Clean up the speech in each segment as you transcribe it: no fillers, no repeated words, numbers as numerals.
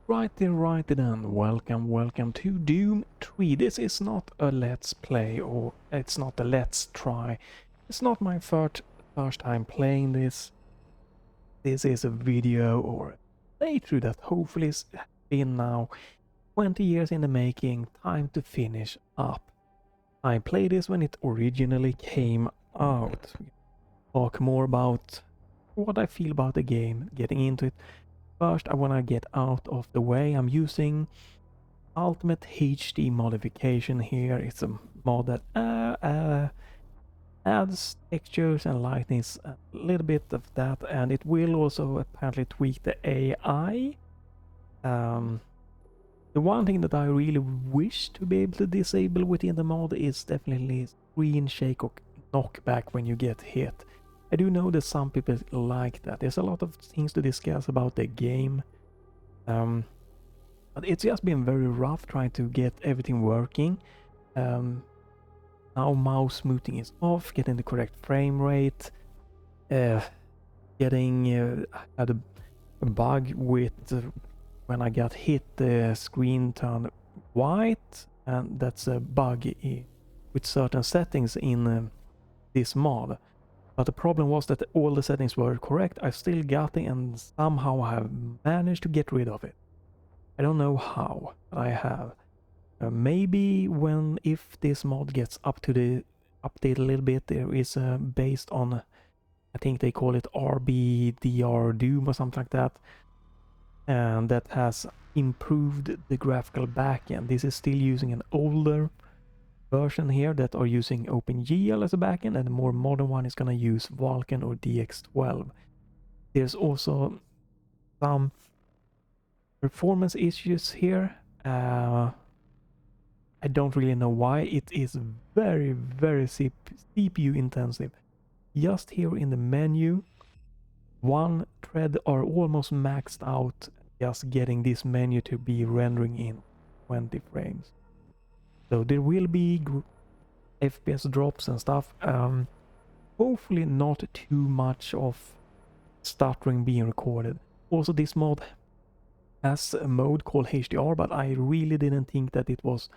Righty then, welcome to Doom 3. This is not a let's play, or it's not a let's try. It's not my first time playing this. This is a video or a playthrough that hopefully has been now 20 years in the making, time to finish up. I played this when it originally came out. Talk more about what I feel about the game, getting into it. First, I want to get out of the way. I'm using UltimateHD modification here. It's a mod that adds textures and lightness, a little bit of that, and it will also apparently tweak the AI. The one thing that I really wish to be able to disable within the mod is definitely screen shake or knockback when you get hit. I do know that some people like that. There's a lot of things to discuss about the game. But it's just been very rough trying to get everything working. Now mouse smoothing is off, getting the correct frame rate. Getting I had a bug with when I got hit, the screen turned white, and that's a bug with certain settings in this mod. But the problem was that all the settings were correct. I still got it and somehow have managed to get rid of it. I don't know how, but I have. Maybe if this mod gets up to the update a little bit, there is based on, I think they call it RBDR Doom or something like that, and that has improved the graphical backend. This is still using an older version here that are using OpenGL as a backend, and the more modern one is going to use Vulkan or DX12. There's also some performance issues here. I don't really know why. It is very CPU intensive. Just here in the menu, one thread are almost maxed out just getting this menu to be rendering in 20 frames. So there will be FPS drops and stuff. Hopefully not too much of stuttering being recorded. Also, this mod has a mode called HDR, but I really didn't think that it was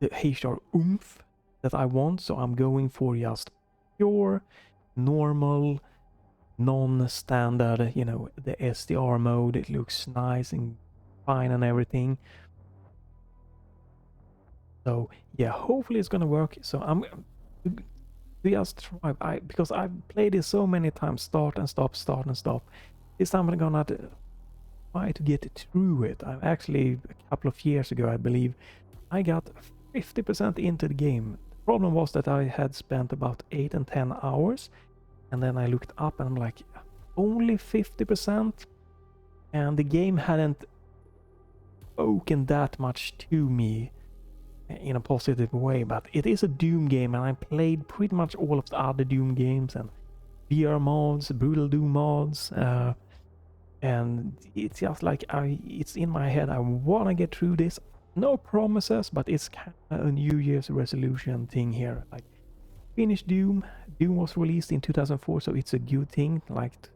the HDR oomph that I want, so I'm going for just pure, normal, non-standard, you know, the SDR mode. It looks nice and fine and everything. So yeah, hopefully it's gonna work. So I'm just try, because I've played it so many times, start and stop. This time I'm gonna try to get through it. I'm actually, a couple of years ago, I believe, I got 50% into the game. The problem was that I had spent about 8 and 10 hours, and then I looked up and I'm like, only 50%, and the game hadn't spoken that much to me in a positive way. But it is a Doom game, and I played pretty much all of the other Doom games and VR mods, Brutal Doom mods, and it's just like it's in my head. I want to get through this. No promises, but it's kind of a New Year's resolution thing here. Like, finish Doom. Doom was released in 2004, so it's a good thing. Like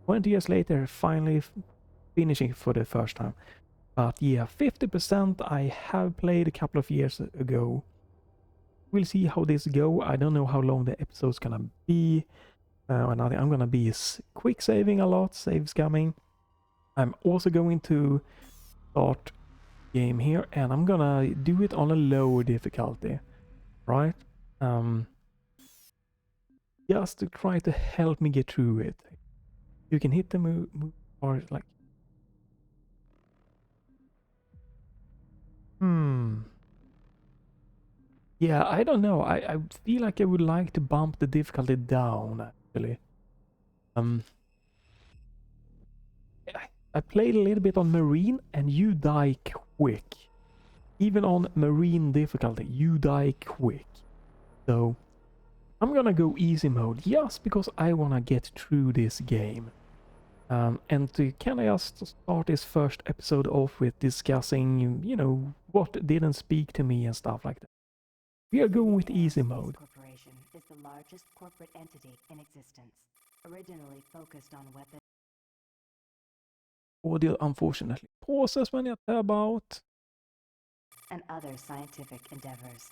20 years later, finally finishing it for the first time. But yeah, 50% I have played a couple of years ago. We'll see how this go. I don't know how long the episode's gonna be. I'm gonna be quick saving a lot, save scamming. I'm also going to start game here, and I'm gonna do it on a lower difficulty, right? Just to try to help me get through it. You can hit the move or like, yeah, I don't know. I feel like I would like to bump the difficulty down, actually. I played a little bit on Marine, and you die quick. Even on Marine difficulty, you die quick. So I'm gonna go easy mode just because I wanna get through this game. And to kind of just start this first episode off with discussing, you know, what didn't speak to me and stuff like that. We are going with easy mode. Corporation is the largest corporate entity in existence, originally focused on weapons. audio unfortunately pauses when you tab out. And other scientific endeavors.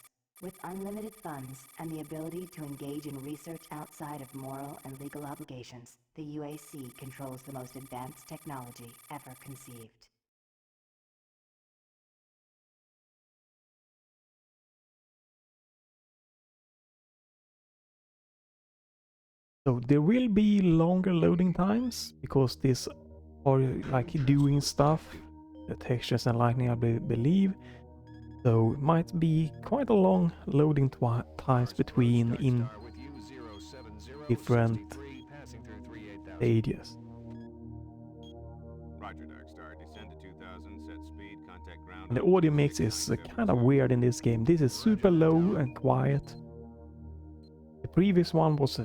With unlimited funds and the ability to engage in research outside of moral and legal obligations, the UAC controls the most advanced technology ever conceived. So there will be longer loading times because these are like doing stuff, the textures and lighting I believe. So it might be quite a long loading times between in different stages. And the audio mix is kind of weird in this game. This is super low and quiet. The previous one was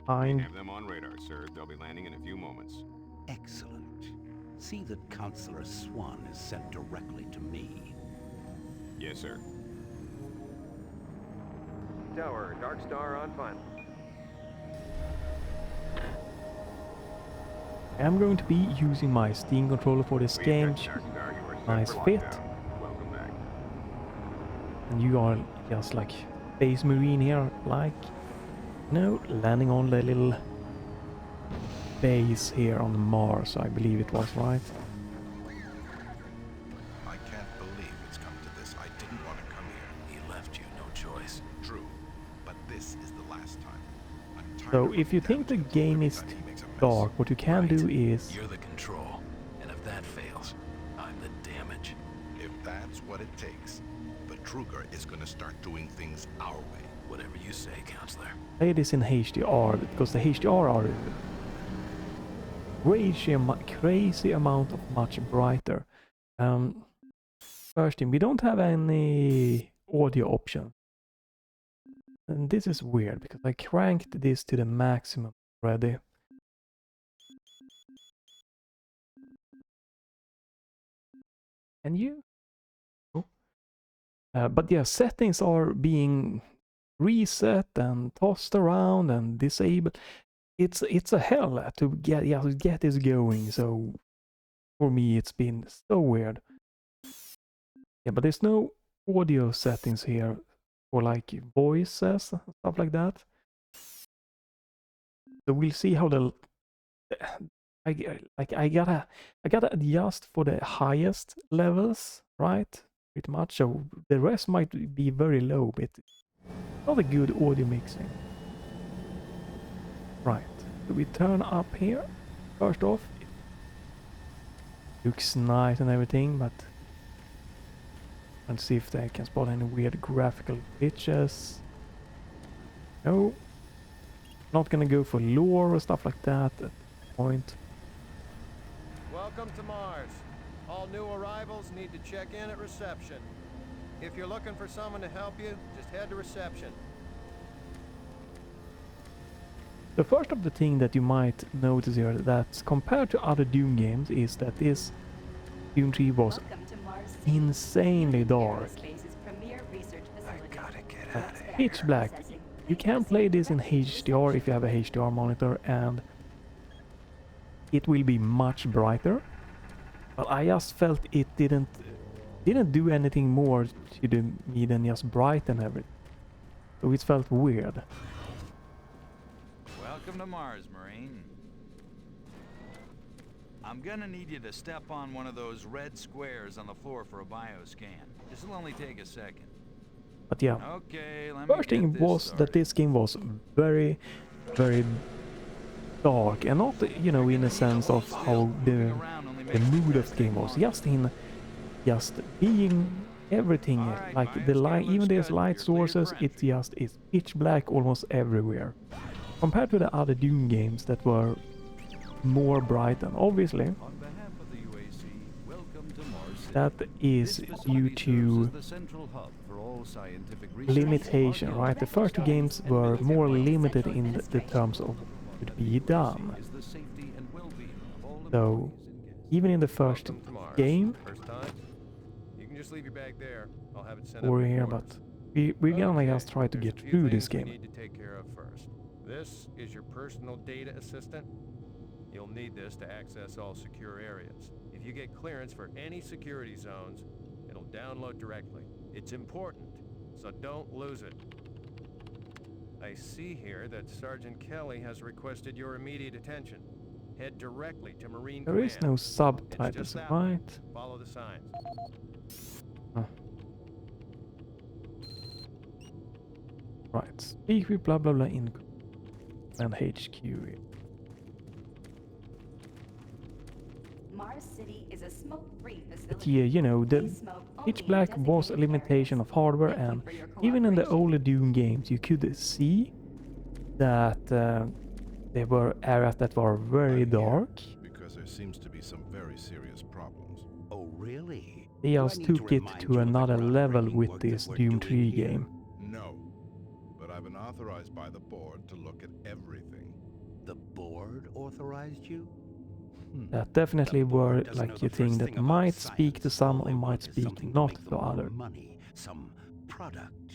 fine. Have them on radar, sir. They'll be landing in a few moments. Excellent. See that Counselor Swan is sent directly to me. Yes, sir. Tower, Dark Star on final. I'm going to be using my Steam controller for this game. Dark Star, you are set Nice for fit. lockdown. Welcome back. And you are just like Space Marine here, like, no, landing on the little base here on Mars, I believe it was, right? I can't believe it's come to this. I didn't want to come here. He left you no choice. True, but this is the last time. I'm tired So of if you think the damaging game every is time he makes a mess. dark, what you can do is... You're the control, and if that fails, I'm the damage. If that's what it takes, the Kruger is going to start doing things our way. Whatever you say, Counselor. play this in HDR, because the HDR are crazy amount of much brighter. First thing, we don't have any audio option. And this is weird, because I cranked this to the maximum already. And you? Oh. But yeah, settings are being reset and tossed around and disabled. It's a hell to get this going. So for me, it's been so weird. Yeah, but there's no audio settings here for like voices and stuff like that. So we'll see how the I gotta adjust for the highest levels, right? Pretty much. So the rest might be very low, but not a good audio mixing. Right. So we turn up here. First off, it looks nice and everything, but let's see if they can spot any weird graphical glitches. No. Not gonna go for lore or stuff like that at this point. Welcome to Mars. All new arrivals need to check in at reception. If you're looking for someone to help you, just head to reception. The first of the thing that you might notice here that compared to other Doom games is that this Doom 3 was Welcome to Mars. insanely dark. Aerospace's premier research facility. Gotta get out of here. Pitch black. You can play this in HDR if you have a HDR monitor, and it will be much brighter. But I just felt it didn't do anything more to me than just brighten everything. So it felt weird. Welcome to Mars, Marine. I'm gonna need you to step on one of those red squares on the floor for a bioscan. This'll only take a second. But yeah, Okay, let me first get thing this was started. that this game was very, very dark, and not, you know, in a sense of how the mood of the game was, just in being everything, like the light, even there's light sources, it just is pitch black almost everywhere. Compared to the other Doom games that were more bright, and obviously On behalf of the UAC, welcome to Mars City. that is This due facility to serves as the central hub for all scientific research, limitation, right? The first two games were more limited in the terms of what could be done. is the safety and well-being of all So employees and guests. even in the first Welcome to Mars. game, First time? You can just leave your bag there. I'll have it sent we're up in here, quarters. but we're gonna Okay, just try to there's get a few through this things we game. need to take care of first. This is your personal data assistant. You'll need this to access all secure areas. If you get clearance for any security zones, it'll download directly. It's important, so don't lose it. I see here that Sergeant Kelly has requested your immediate attention. Head directly to Marine There Command. is no It's subtitles, just that way. right? Follow the signs. Right. Speak with blah blah blah in and HQ. Mars City is a smoke-free But facility. yeah, you know, the Please smoke only pitch in black was a designated limitation areas. of hardware, Thank you and for your even in the cooperation. older Doom games, you could see that there were areas that were very I'm here dark. because there seems to be some very serious problems. Oh, really? They Do I just need to took it remind to you of the another level groundbreaking with work that this we're Doom doing 3 here? game. No. But I've been authorized by the board to look at everything. The board authorized you? That definitely The board were doesn't know like the a thing first that thing about might speak to science. some All or they might want is speak something not make to them more other. money, some product.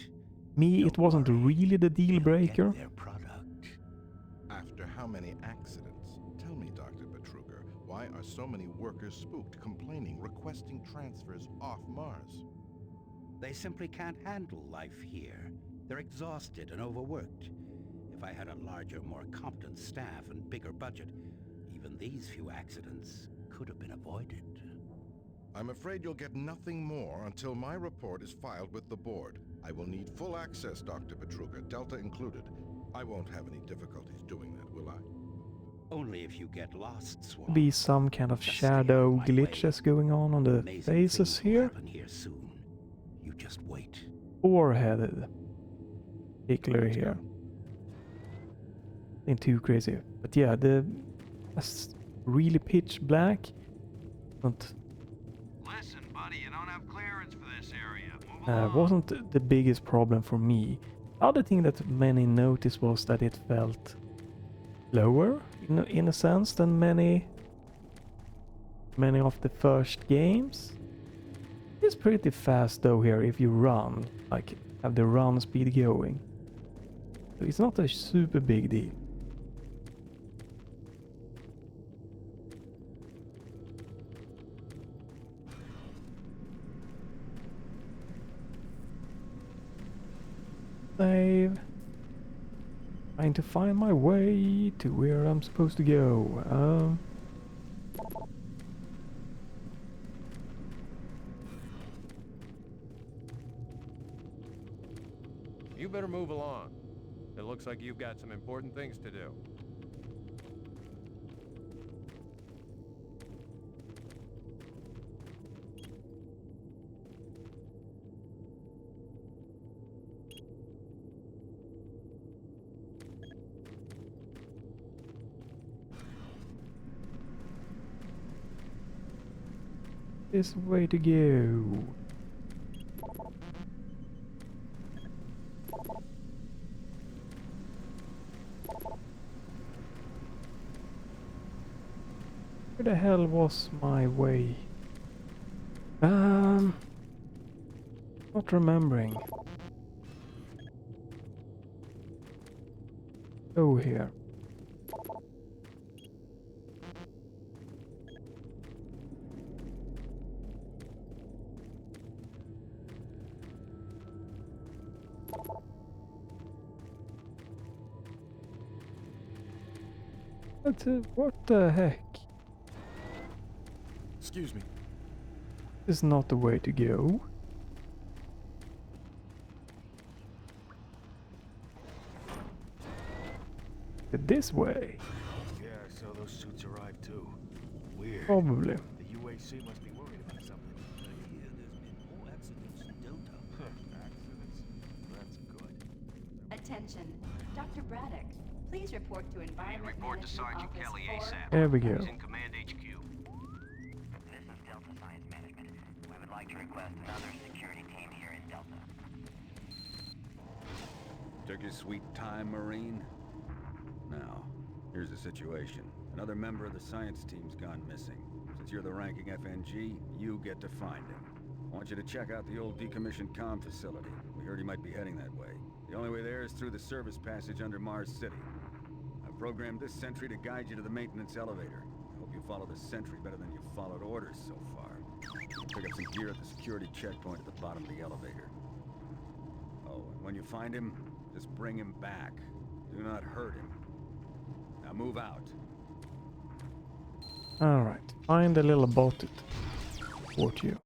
Me, it Don't wasn't worry, really the deal they'll get breaker. their product. After how many accidents? Tell me, Dr. Betruger, why are so many workers spooked, complaining, requesting transfers off Mars? They simply can't handle life here. They're exhausted and overworked. If I had a larger, more competent staff and bigger budget, even these few accidents could have been avoided. I'm afraid you'll get nothing more until my report is filed with the board. I will need full access, Dr. Betruger, Delta included. I won't have any difficulties doing that, will I? Only if you get lost, Swan. Be some kind of Just stay out shadow of my glitches way. going on the Amazing faces things will here. happen here soon. You just wait. Four-headed. Particular here. Ain't too crazy. But yeah, that's really pitch black. But Listen, buddy, you don't have clearance for this area. Move along. wasn't the biggest problem for me. Other thing that many noticed was that it felt lower in a sense than many of the first games. It's pretty fast though here if you run, like have the run speed going. So it's not a super big deal. Save. Trying to find my way to where I'm supposed to go. You better move along. It looks like you've got some important things to do. This way to go. Where the hell was my way? Not remembering. Oh, here. What the heck? Excuse me. This is not the way to go. This way, Yeah, so those suits arrived too. Weird. probably. The UAC must be worried about something. I hear there's been more accidents in Delta. Accidents? That's good. Attention, Dr. Braddock. Please report to Environment Report to Management Sergeant Office Kelly 4. ASAP. There we go. He's in Command HQ. This is Delta Science Management. We would like to request another security team here in Delta. Took your sweet time, Marine? Now, here's the situation. Another member of the science team's gone missing. Since you're the ranking FNG, you get to find him. I want you to check out the old decommissioned comm facility. We heard he might be heading that way. The only way there is through the service passage under Mars City. I've programmed this sentry to guide you to the maintenance elevator. I hope you follow the sentry better than you've followed orders so far. Pick up some gear at the security checkpoint at the bottom of the elevator. Oh, and when you find him, just bring him back. Do not hurt him. Now move out. Alright, find a little bot to support you.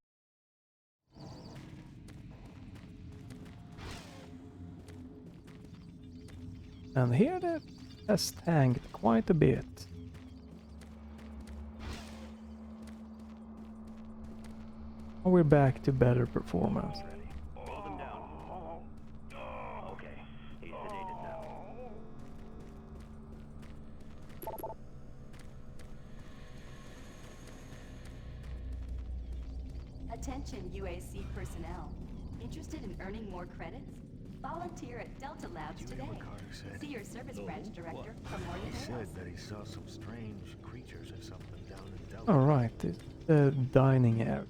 And here that has tanked quite a bit. And we're back to better performance. Hold him down. Okay, he's sedated now. Attention UAC personnel. Interested in earning more credits? Volunteer at Delta Labs Did you hear today. what Carter said? See your service branch director for more He details. said that he saw some strange creatures or something down in Delta. Alright, the dining area.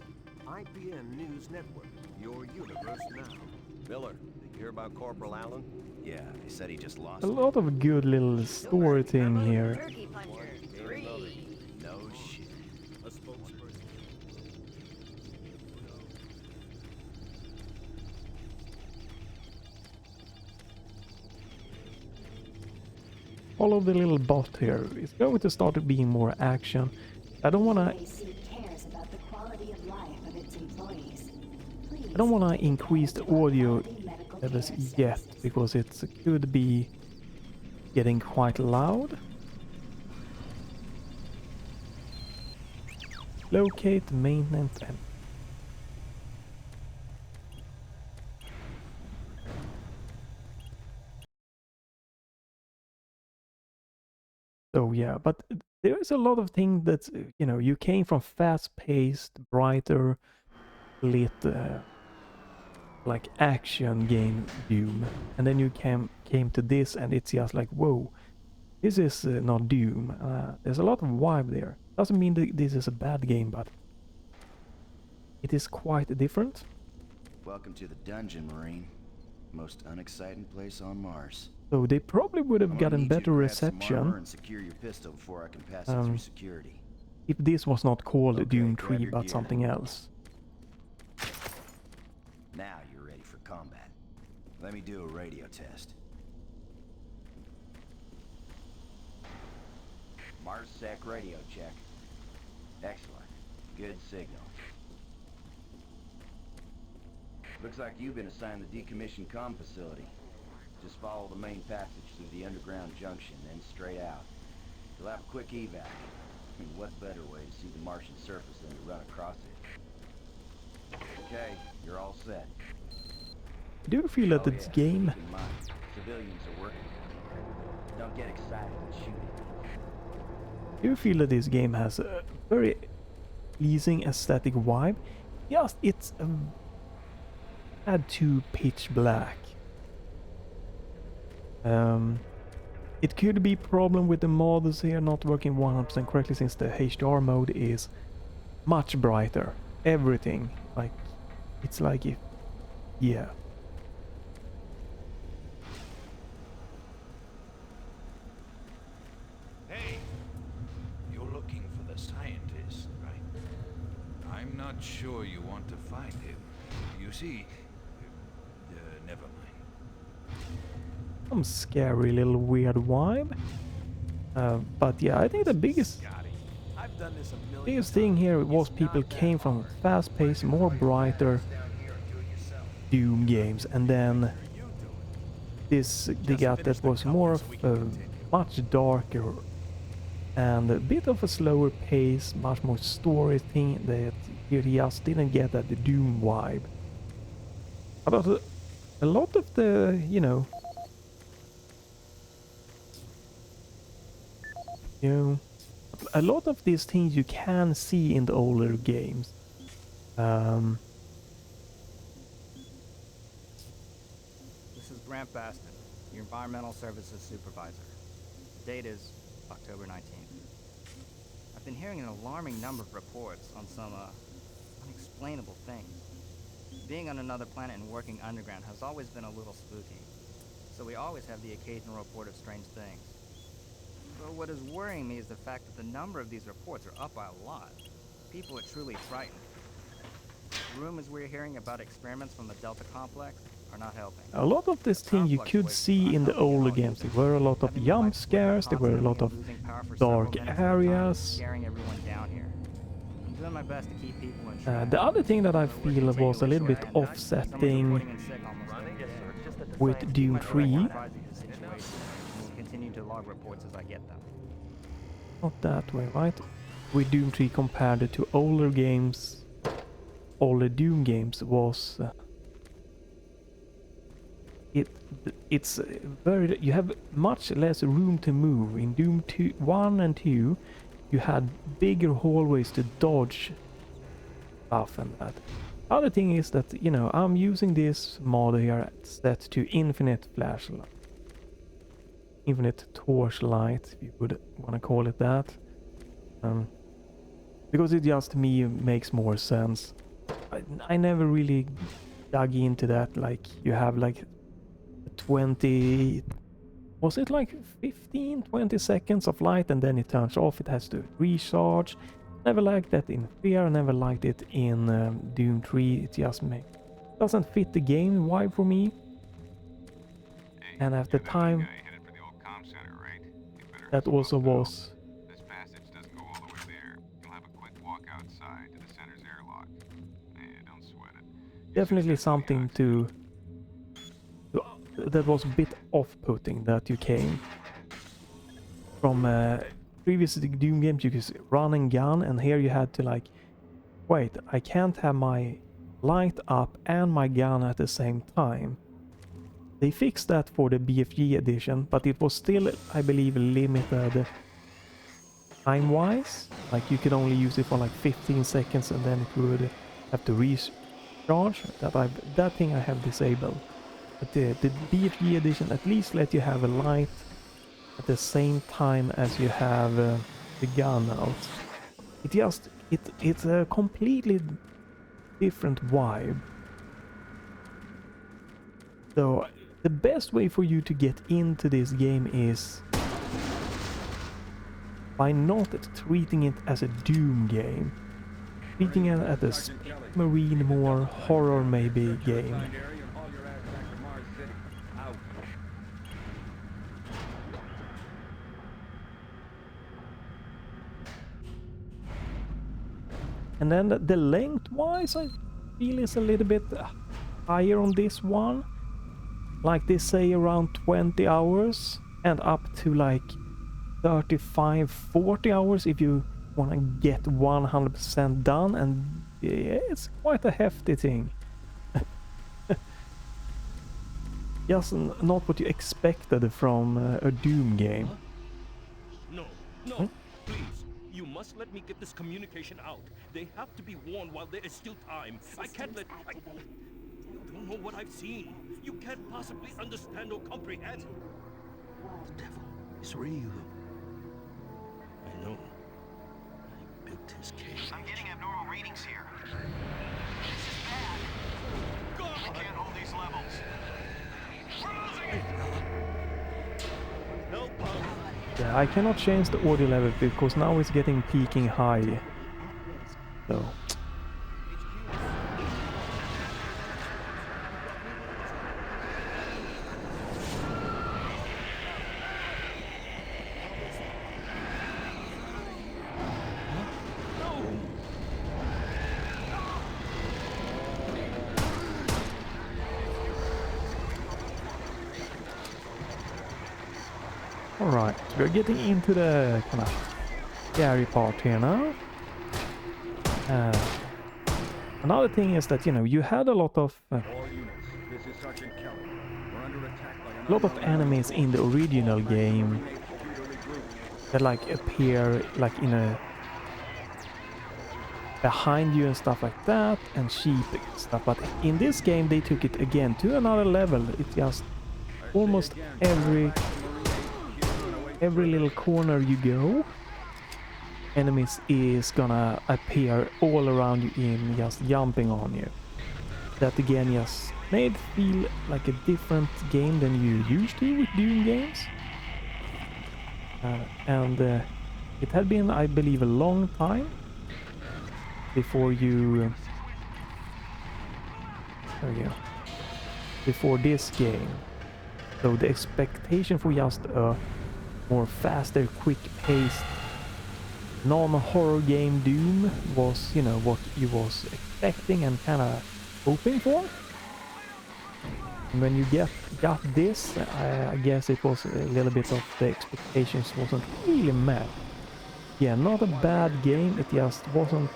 IPN News Network, your universe now. Miller, did you hear about Corporal Allen? Yeah, they said he just lost A it. lot of good little story thing here. Turkey Puncher 3. No shit. A spokesperson. Follow the little bot here. It's going to start being more action. I don't wanna UAC cares about the quality of life of its employees. Please I don't wanna increase the audio quality medical levels care yet services. because it could be getting quite loud. Locate maintenance and so yeah, but there is a lot of things that you came from fast-paced, brighter, lit, like action game Doom, and then you came to this, and it's just like, whoa, this is not Doom. There's a lot of vibe there. Doesn't mean that this is a bad game, but it is quite different. Welcome to the dungeon, Marine. Most unexciting place on Mars. So they probably would I'm have gonna gotten need you to better grab some armor reception and secure your pistol before I can pass it through security. if this was not called Okay, Doom grab 3 your but gear. something else. Now you're ready for combat. Let me do a radio test. MarsSec radio check. Excellent. Good signal. Looks like you've been assigned the decommissioned comm facility. Just follow the main passage through the underground junction, then straight out. You'll have a quick evac. I mean, what better way to see the Martian surface than to run across it? Okay, you're all set. I do feel that Oh, this yeah, game keep in mind, civilians are working down here. Don't get excited and shoot it. I do feel that this game has a very pleasing aesthetic vibe. Yes, it's add to pitch black. It could be problem with the models here not working 100% correctly since the HDR mode is much brighter. Everything, like, it's like if, yeah. Hey, you're looking for the scientist, right? I'm not sure you want to find him. You see, never mind. Some scary little weird vibe. But yeah, I think the biggest thing here was people came from fast-paced, more brighter Doom games, and then they got that was more of a much darker and a bit of a slower pace, much more story thing that you just didn't get that the Doom vibe. But a lot of the, a lot of these things you can see in the older games. This is Grant Baston, your Environmental Services Supervisor. The date is October 19th. I've been hearing an alarming number of reports on some, unexplainable things. Being on another planet and working underground has always been a little spooky, so we always have the occasional report of strange things. But what is worrying me is the fact that the number of these reports are up by a lot. People are truly frightened. The rumors we're hearing about experiments from the Delta complex are not helping. A lot of this thing you could see in the older games. There were a lot of jump scares, there were a lot of dark areas. Scaring everyone down here. I'm doing my best to keep people in track. The other thing that I feel was a little bit offsetting with Doom 3. Continue to log reports as I get them. Not that way, right? With Doom 3 compared to older games, older Doom games was it's very, you have much less room to move. In Doom 1 and 2 you had bigger hallways to dodge stuff and that. Other thing is that, you know, I'm using this mod here set to infinite flashlight. Infinite torchlight, if you would want to call it that. Because it just, to me, makes more sense. I never really dug into that, like you have like 20, was it like 15-20 seconds of light and then it turns off, it has to recharge. Never liked that in Fear, never liked it in Doom 3. It just doesn't fit the game vibe for me. And at the time that also was This passage doesn't go all the way there. You'll have a quick walk outside to the center's airlock. Don't sweat it. definitely something to that was a bit off-putting, that you came from previous Doom games. You could run and gun, and here you had to like, wait, I can't have my light up and my gun at the same time. They fixed that for the BFG edition, but it was still, I believe, limited time-wise. Like you could only use it for like 15 seconds and then it would have to recharge. That thing I have disabled. But the BFG edition at least let you have a light at the same time as you have the gun out. It's a completely different vibe. So the best way for you to get into this game is by not treating it as a Doom game, treating it as a marine, more horror maybe game. And then the length-wise, I feel is a little bit higher on this one. Like they say around 20 hours and up to like 35-40 hours if you want to get 100% done, and yeah, it's quite a hefty thing. Just not what you expected from a Doom game. No, Hmm? please. You must let me get this communication out. They have to be warned while there is still time. I can't let... You don't know what I've seen. You can't possibly understand or comprehend. The devil is real. I know. I built his cage. I'm getting abnormal readings here. This is bad. God! I can't hold these levels. Help us! Yeah, I cannot change the audio level because now it's getting peaking high. So alright, we're getting into the kind of scary part here now. Another thing is that, you know, you had a lot of enemies in the original game that like appear like in a behind you and stuff like that, and sheep and stuff, but in this game they took it again to another level. It's just almost every little corner you go, enemies is gonna appear all around you in just jumping on you. That again just made it feel like a different game than you used to with Doom games. and it had been, I believe, a long time before you... there we go. Before this game. So the expectation for just a more faster, quick-paced, non-horror game Doom was, you know, what you was expecting and kind of hoping for. And when you got this, I guess it was a little bit of the expectations wasn't really met. Yeah, not a bad game, it just wasn't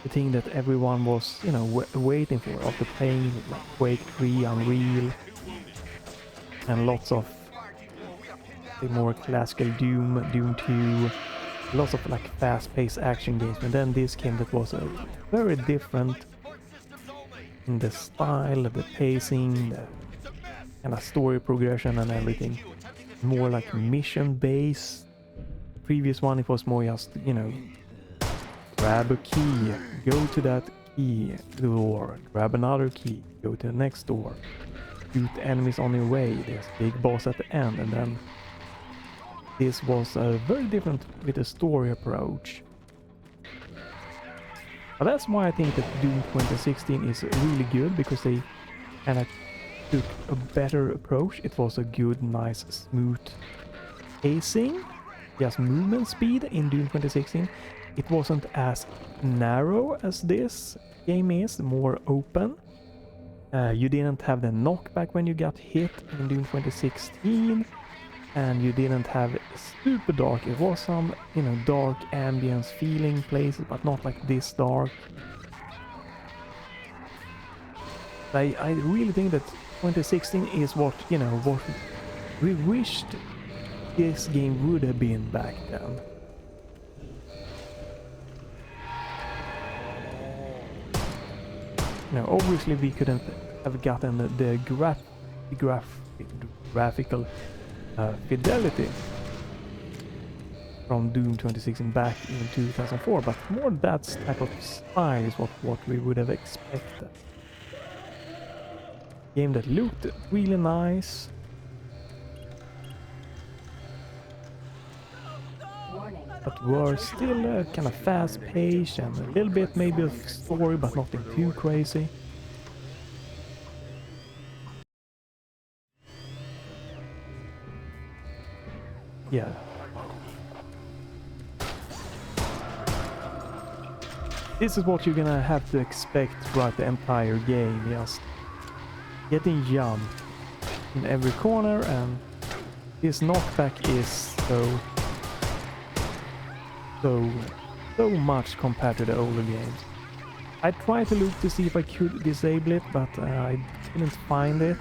the thing that everyone was, you know, waiting for after playing like Quake 3, Unreal, and lots of the more classical Doom 2, lots of like fast-paced action games. And then this game that was very different in the style, the pacing, the kind of story progression and everything. More like mission-based. The previous one, it was more just, you know, grab a key, go to that key door, grab another key, go to the next door, shoot enemies on your way, there's a big boss at the end, and then this was very different with the story approach. But that's why I think that Doom 2016 is really good, because they kind of took a better approach. It was a good, nice, smooth pacing, just movement speed in Doom 2016. It wasn't as narrow as this game is, more open. You didn't have the knockback when you got hit in Doom 2016. And you didn't have super dark. It was some, you know, dark ambience feeling places, but not like this dark. I really think that 2016 is what, you know, what we wished this game would have been back then. Now, obviously we couldn't have gotten the graphical fidelity from Doom 2016 back in 2004, but more that type of style is what we would have expected. Game that looked really nice. But were still kind of fast-paced and a little bit maybe of story, but nothing too crazy. Yeah. This is what you're gonna have to expect throughout the entire game, just getting jumped in every corner, and this knockback is so much compared to the older games. I tried to look to see if I could disable it, but I didn't find it.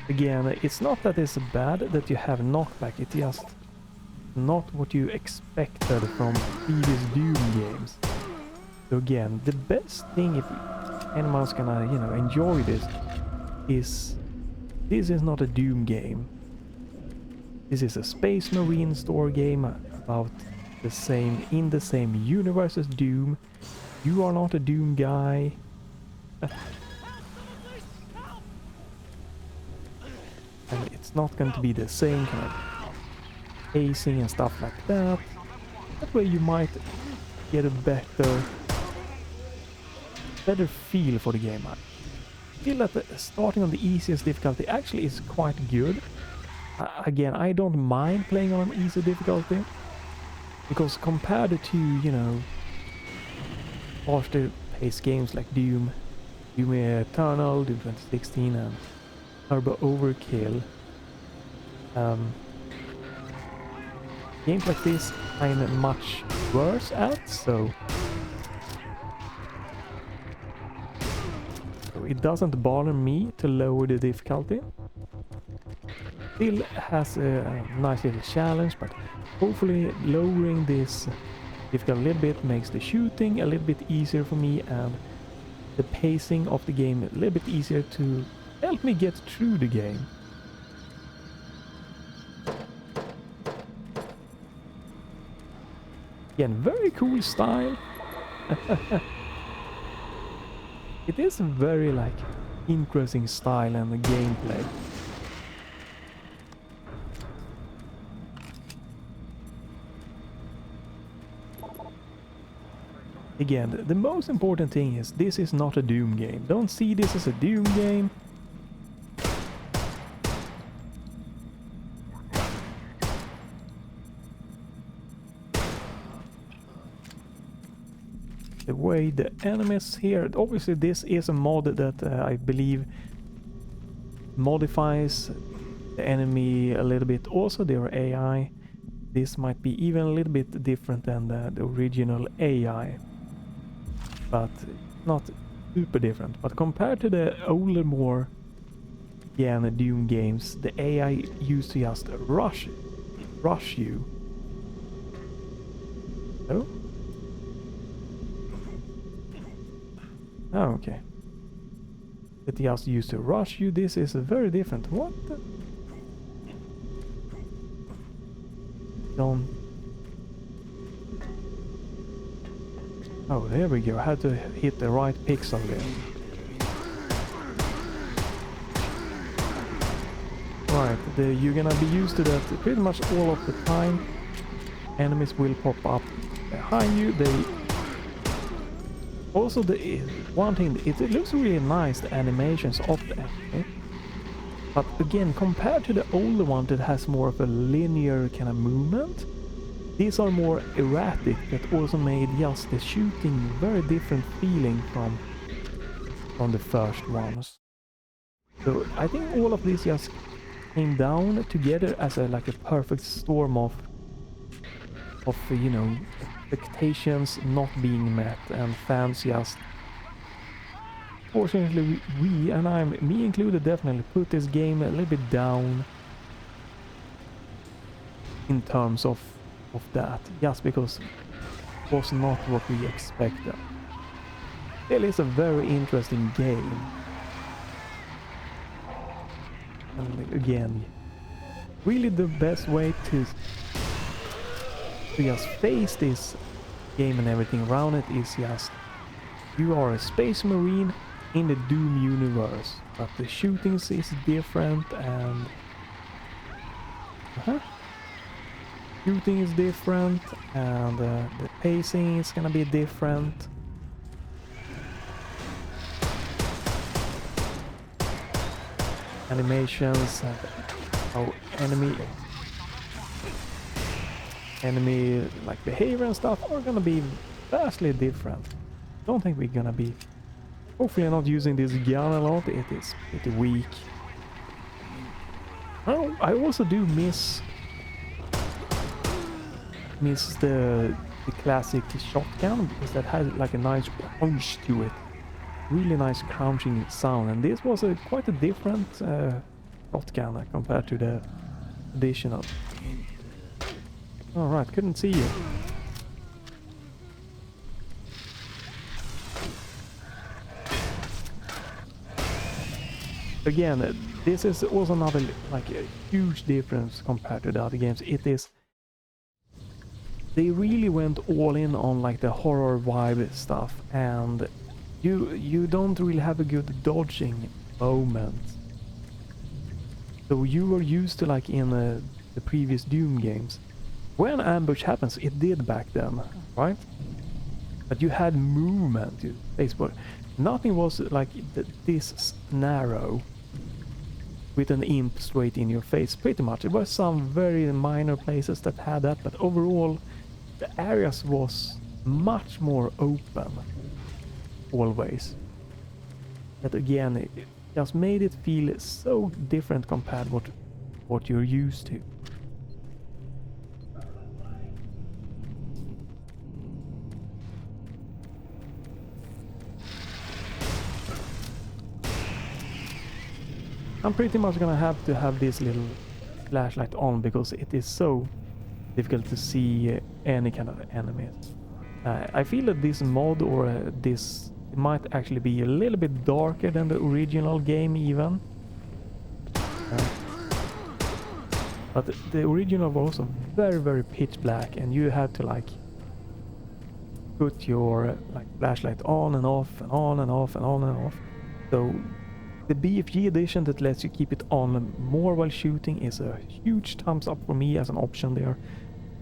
Again, it's not that it's bad that you have knockback, it's just not what you expected from previous Doom games. So again, the best thing if anyone's gonna, you know, enjoy this is not a Doom game. This is a Space Marine story game about the same, in the same universe as Doom. You are not a Doom guy. And it's not going to be the same kind of pacing and stuff like that. That way you might get a better feel for the game. I feel that starting on the easiest difficulty actually is quite good. Again, I don't mind playing on easy difficulty, because compared to, you know, faster paced games like Doom Eternal, Doom 2016 and Turbo Overkill, games like this I'm much worse at, so it doesn't bother me to lower the difficulty. Still has a nice little challenge, but hopefully lowering this difficulty a little bit makes the shooting a little bit easier for me, and the pacing of the game a little bit easier to help me get through the game. Again, very cool style. It is a very like interesting style and the gameplay. again, the most important thing is this is not a Doom game. Don't see this as a Doom game. The way the enemies here, obviously this is a mod that I believe modifies the enemy a little bit. Also their AI, this might be even a little bit different than the original AI, but not super different. But compared to the older, more Doom games, the AI used to just rush you. Oh? Oh, okay. It just used to rush you. This is very different. What the? Don't. Oh, there we go. I had to hit the right pixel there. Right, you're gonna be used to that pretty much all of the time. Enemies will pop up behind you. Also, one thing, it looks really nice, the animations of the enemy. But again, compared to the older one that has more of a linear kind of movement, these are more erratic, that also made just the shooting very different feeling from the first ones. So I think all of this just came down together as like a perfect storm of you know, expectations not being met, and fans just, fortunately, me included, definitely put this game a little bit down in terms of that, just because it was not what we expected. It is a very interesting game, and again, really the best way to just face this game and everything around it is just, you are a space marine in the Doom universe, but the shootings is different, and shooting is different, and the pacing is gonna be different. Animations, how enemy like behavior and stuff are gonna be vastly different. Don't think we're gonna be, hopefully not using this gun a lot. It is pretty weak. Oh, I also do miss the classic shotgun, because that had like a nice punch to it, really nice crunching sound, and this was quite a different shotgun compared to the additional. Alright, couldn't see you. Again, this is also another like a huge difference compared to the other games. It is, they really went all in on like the horror vibe stuff, and you don't really have a good dodging moment. So you were used to, like in the previous Doom games, when ambush happens, it did back then, right? But you had movement, Facebook. Nothing was like this narrow with an imp straight in your face, pretty much. It was some very minor places that had that, but overall the areas was much more open, always. But again, it just made it feel so different compared to what you're used to. I'm pretty much gonna have to have this little flashlight on, because it is so difficult to see any kind of enemies. I feel that this mod, or this, it might actually be a little bit darker than the original game even. But the original was also very, very pitch black, and you had to like put your like flashlight on and off and on and off and on and off. So the BFG edition that lets you keep it on more while shooting is a huge thumbs up for me as an option there.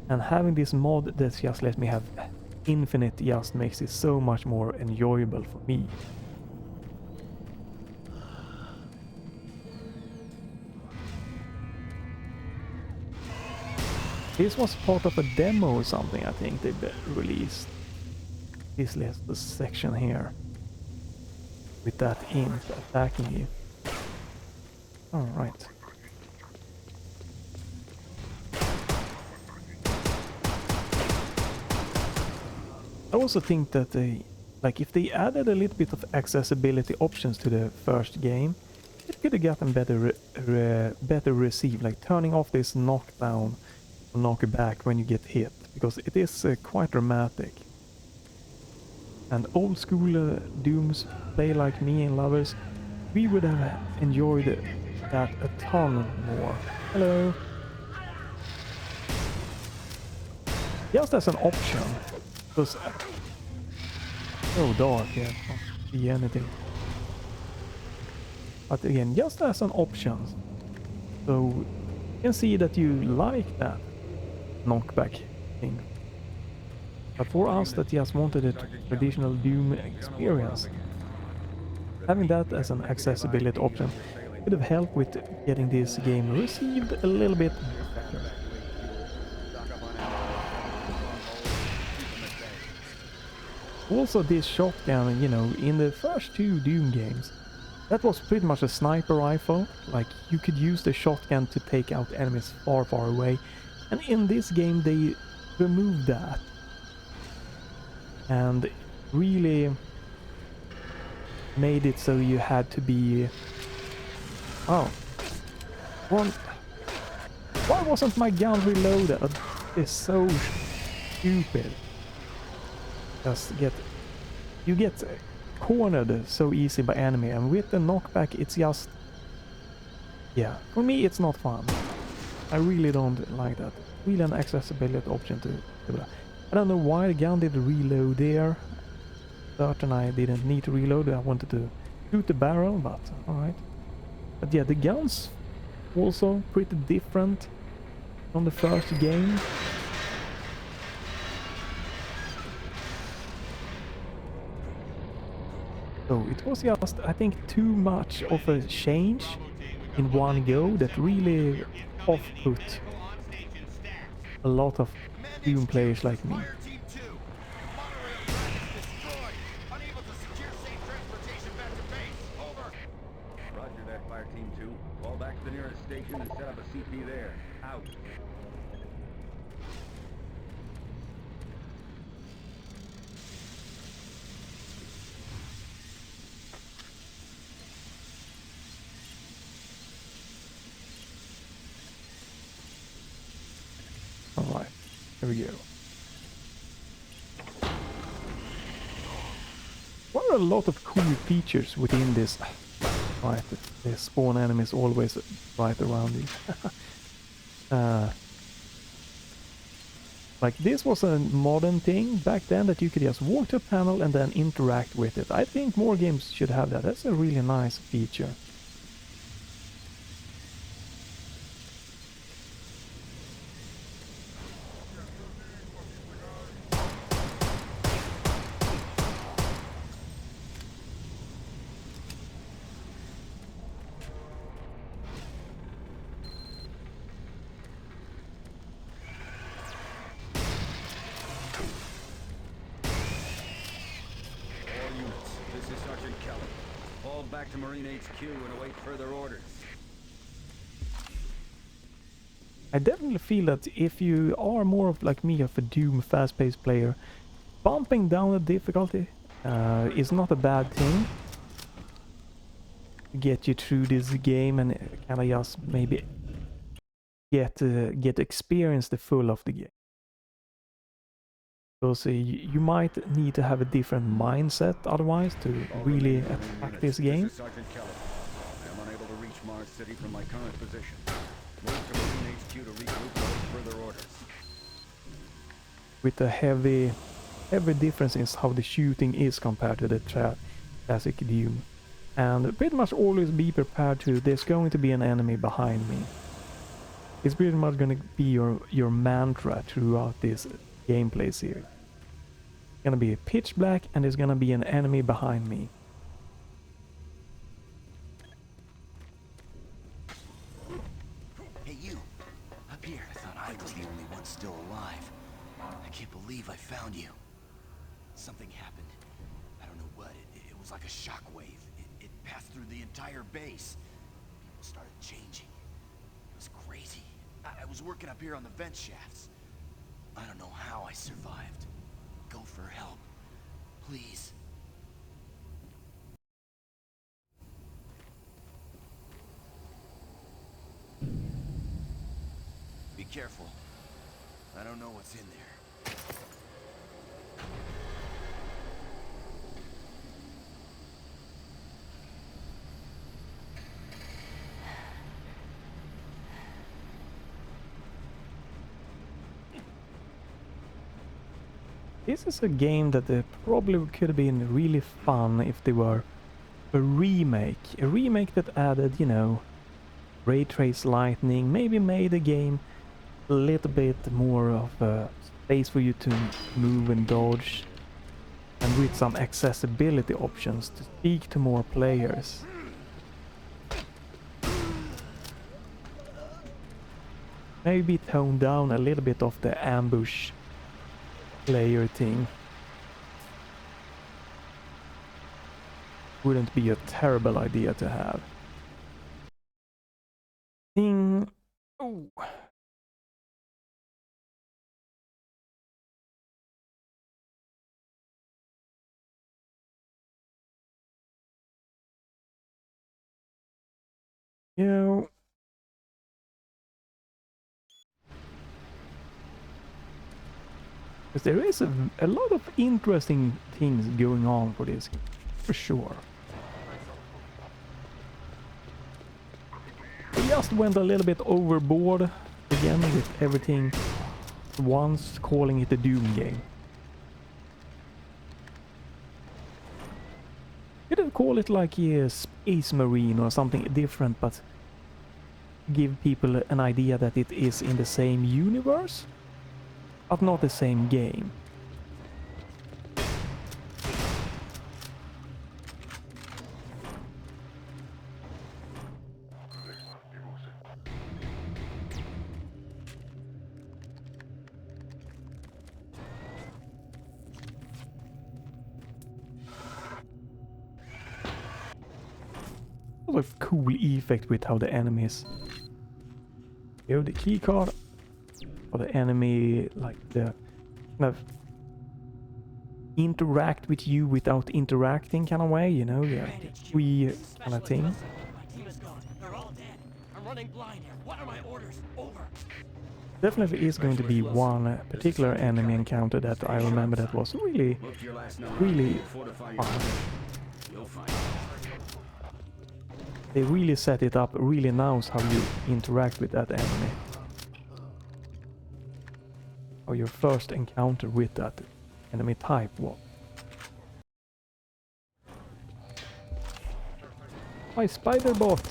And having this mod that just lets me have Infinite just makes it so much more enjoyable for me. This was part of a demo or something, I think they released. This little section here. With that imp attacking you. Alright. I also think that if they added a little bit of accessibility options to the first game, it could have gotten better received, like turning off this knockdown or knockback when you get hit, because it is quite dramatic. And old school Dooms play like me and lovers, we would have enjoyed that a ton more. Hello. Just as an option. Because so dark, yeah, can't see anything. But again, just as an option. So you can see that you like that knockback thing. But for us that just wanted a traditional Doom experience, having that as an accessibility option could have helped with getting this game received a little bit better. Also this shotgun, you know, in the first two Doom games, that was pretty much a sniper rifle. Like, you could use the shotgun to take out enemies far, far away. And in this game they removed that. And really made it so you had to be... Oh. Why wasn't my gun reloaded? It's so stupid. You get cornered so easy by enemy, and with the knockback it's just... Yeah, for me it's not fun. I really don't like that. Really an accessibility option to do that. I don't know why the gun did reload there. Certain I didn't need to reload, I wanted to shoot the barrel, but alright. But yeah, the guns also pretty different from the first game. So it was just, I think, too much of a change in one go that really off-put a lot of Doom players like me. Roger that, Fire Team 2. Fall back to the nearest station and set up a CP there. Out. Alright, here we go. What are a lot of cool features within this? Right, the spawn enemies always right around you. Like, this was a modern thing back then, that you could just walk to a panel and then interact with it. I think more games should have that. That's a really nice feature. Back to Marine HQ and await further orders. I definitely feel that if you are more of like me, of a Doom fast-paced player, bumping down the difficulty is not a bad thing to get you through this game and kind of just maybe get experience the full of the game. Because you might need to have a different mindset otherwise to really attack this game. This is Sergeant Keller. I am unable to reach Mars City from my current position. Move to Marine HQ to regroup and await further orders. With a heavy difference in how the shooting is compared to the classic Doom. And pretty much always be prepared to, there's going to be an enemy behind me. It's pretty much going to be your mantra throughout this gameplay series. Gonna be pitch black and there's gonna be an enemy behind me. Hey, you! Up here. I thought I was the only one still alive. I can't believe I found you. Something happened. I don't know what. It was like a shockwave. It passed through the entire base. People started changing. It was crazy. I was working up here on the vent shafts. I don't know how I survived. Go for help. Please. Be careful. I don't know what's in there. This is a game that probably could have been really fun if they were a remake. A remake that added, you know, ray trace lightning, maybe made the game a little bit more of a space for you to move and dodge, and with some accessibility options to speak to more players. Maybe tone down a little bit of the ambush player thing. Wouldn't be a terrible idea to have. Oh. You know, because there is a lot of interesting things going on for this game, for sure. We just went a little bit overboard again with everything once, calling it a Doom game. You could call it like a Space Marine or something different, but give people an idea that it is in the same universe, but not the same game. A cool effect with how the enemies give the key card for the enemy, like the kind of interact with you without interacting kind of way, you know, yeah, we kind of thing. They're all dead. I'm running blind here. What are my orders? Over. Definitely is going to be one particular enemy encounter that I remember that was really fun. They really set it up, really knows how you interact with that enemy. Or your first encounter with that enemy type was. My spider bot!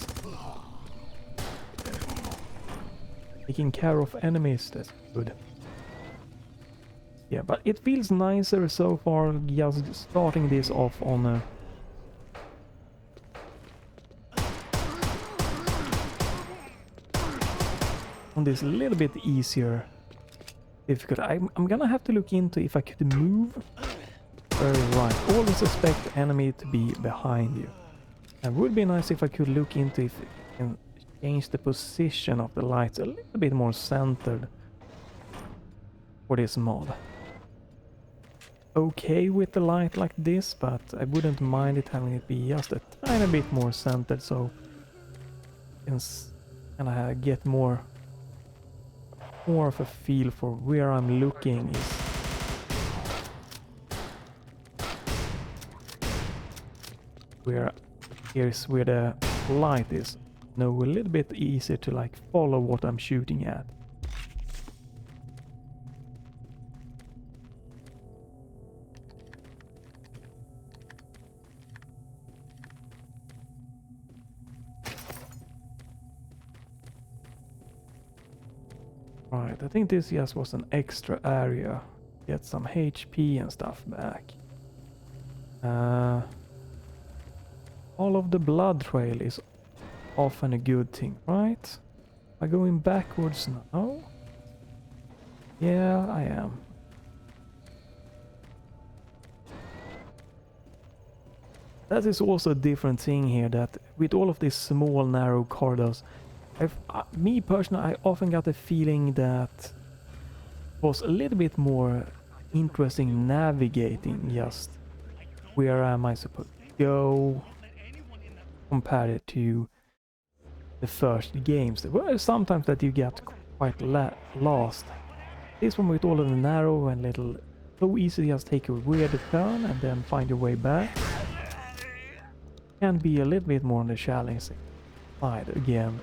Taking care of enemies, that's good. Yeah, but it feels nicer so far just starting this off on a this little bit easier difficult. I'm gonna have to look into if I could move. Right, always expect enemy to be behind you. It would be nice if I could look into if I can change the position of the lights a little bit more centered for this mod. Okay with the light like this, but I wouldn't mind it having it be just a tiny bit more centered, so I can get more of a feel for where I'm looking here's where the light is. No, a little bit easier to like follow what I'm shooting at. Right, I think this just was an extra area. get some HP and stuff back. All of the blood trail is often a good thing, right? Am I going backwards now? Yeah, I am. That is also a different thing here, that with all of these small narrow corridors, me personally, I often got the feeling that it was a little bit more interesting navigating just where am I supposed to go compared to the first games. There were sometimes that you get quite lost. This one with all of the narrow and little, so easy to just take a weird turn and then find your way back. Can be a little bit more on the challenging side again.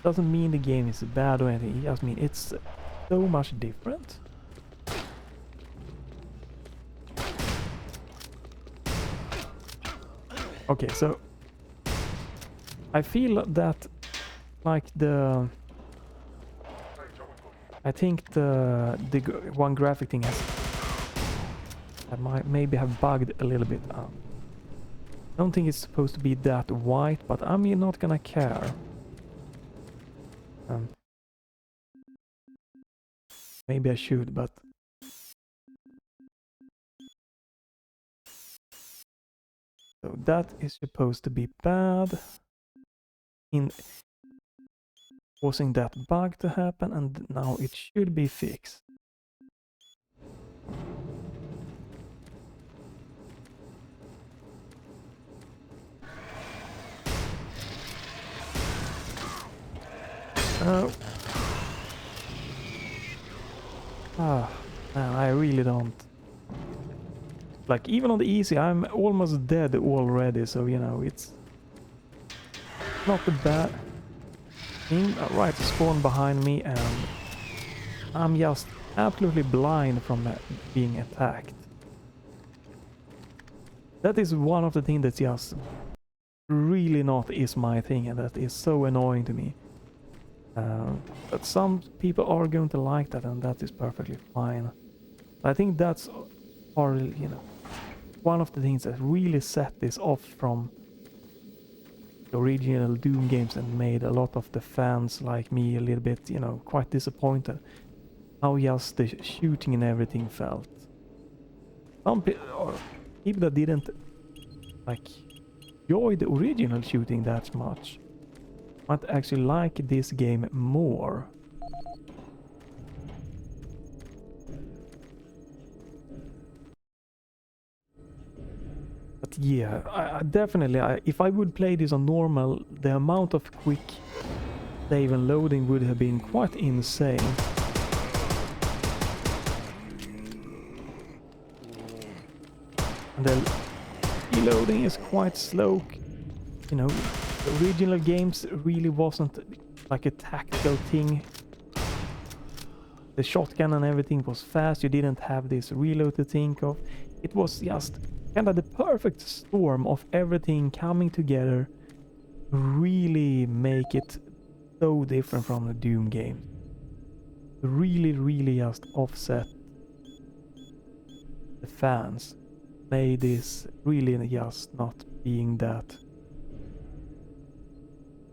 Doesn't mean the game is bad or anything, it just means it's so much different. Okay, so I feel that like I think the one graphic thing has that might maybe have bugged a little bit up. I don't think it's supposed to be that white, but I'm not gonna care. Maybe I should, but so that is supposed to be bad in causing that bug to happen, and now it should be fixed. Man, I really don't. Like, even on the easy, I'm almost dead already, so, you know, it's not the bad thing. Right, spawn behind me, and I'm just absolutely blind from being attacked. That is one of the things that's just really not is my thing, and that is so annoying to me. But some people are going to like that, and that is perfectly fine. I think that's, you know, one of the things that really set this off from the original Doom games and made a lot of the fans like me a little bit, you know, quite disappointed. How just the shooting and everything felt. Some people that didn't like enjoy the original shooting that much might actually like this game more. But yeah, I definitely, if I would play this on normal, the amount of quick save and loading would have been quite insane. And the reloading is quite slow. You know, the original games really wasn't like a tactical thing. The shotgun and everything was fast, you didn't have this reload to think of. It was just kind of the perfect storm of everything coming together, really make it so different from the Doom game. Really just offset the fans. Made this really just not being that,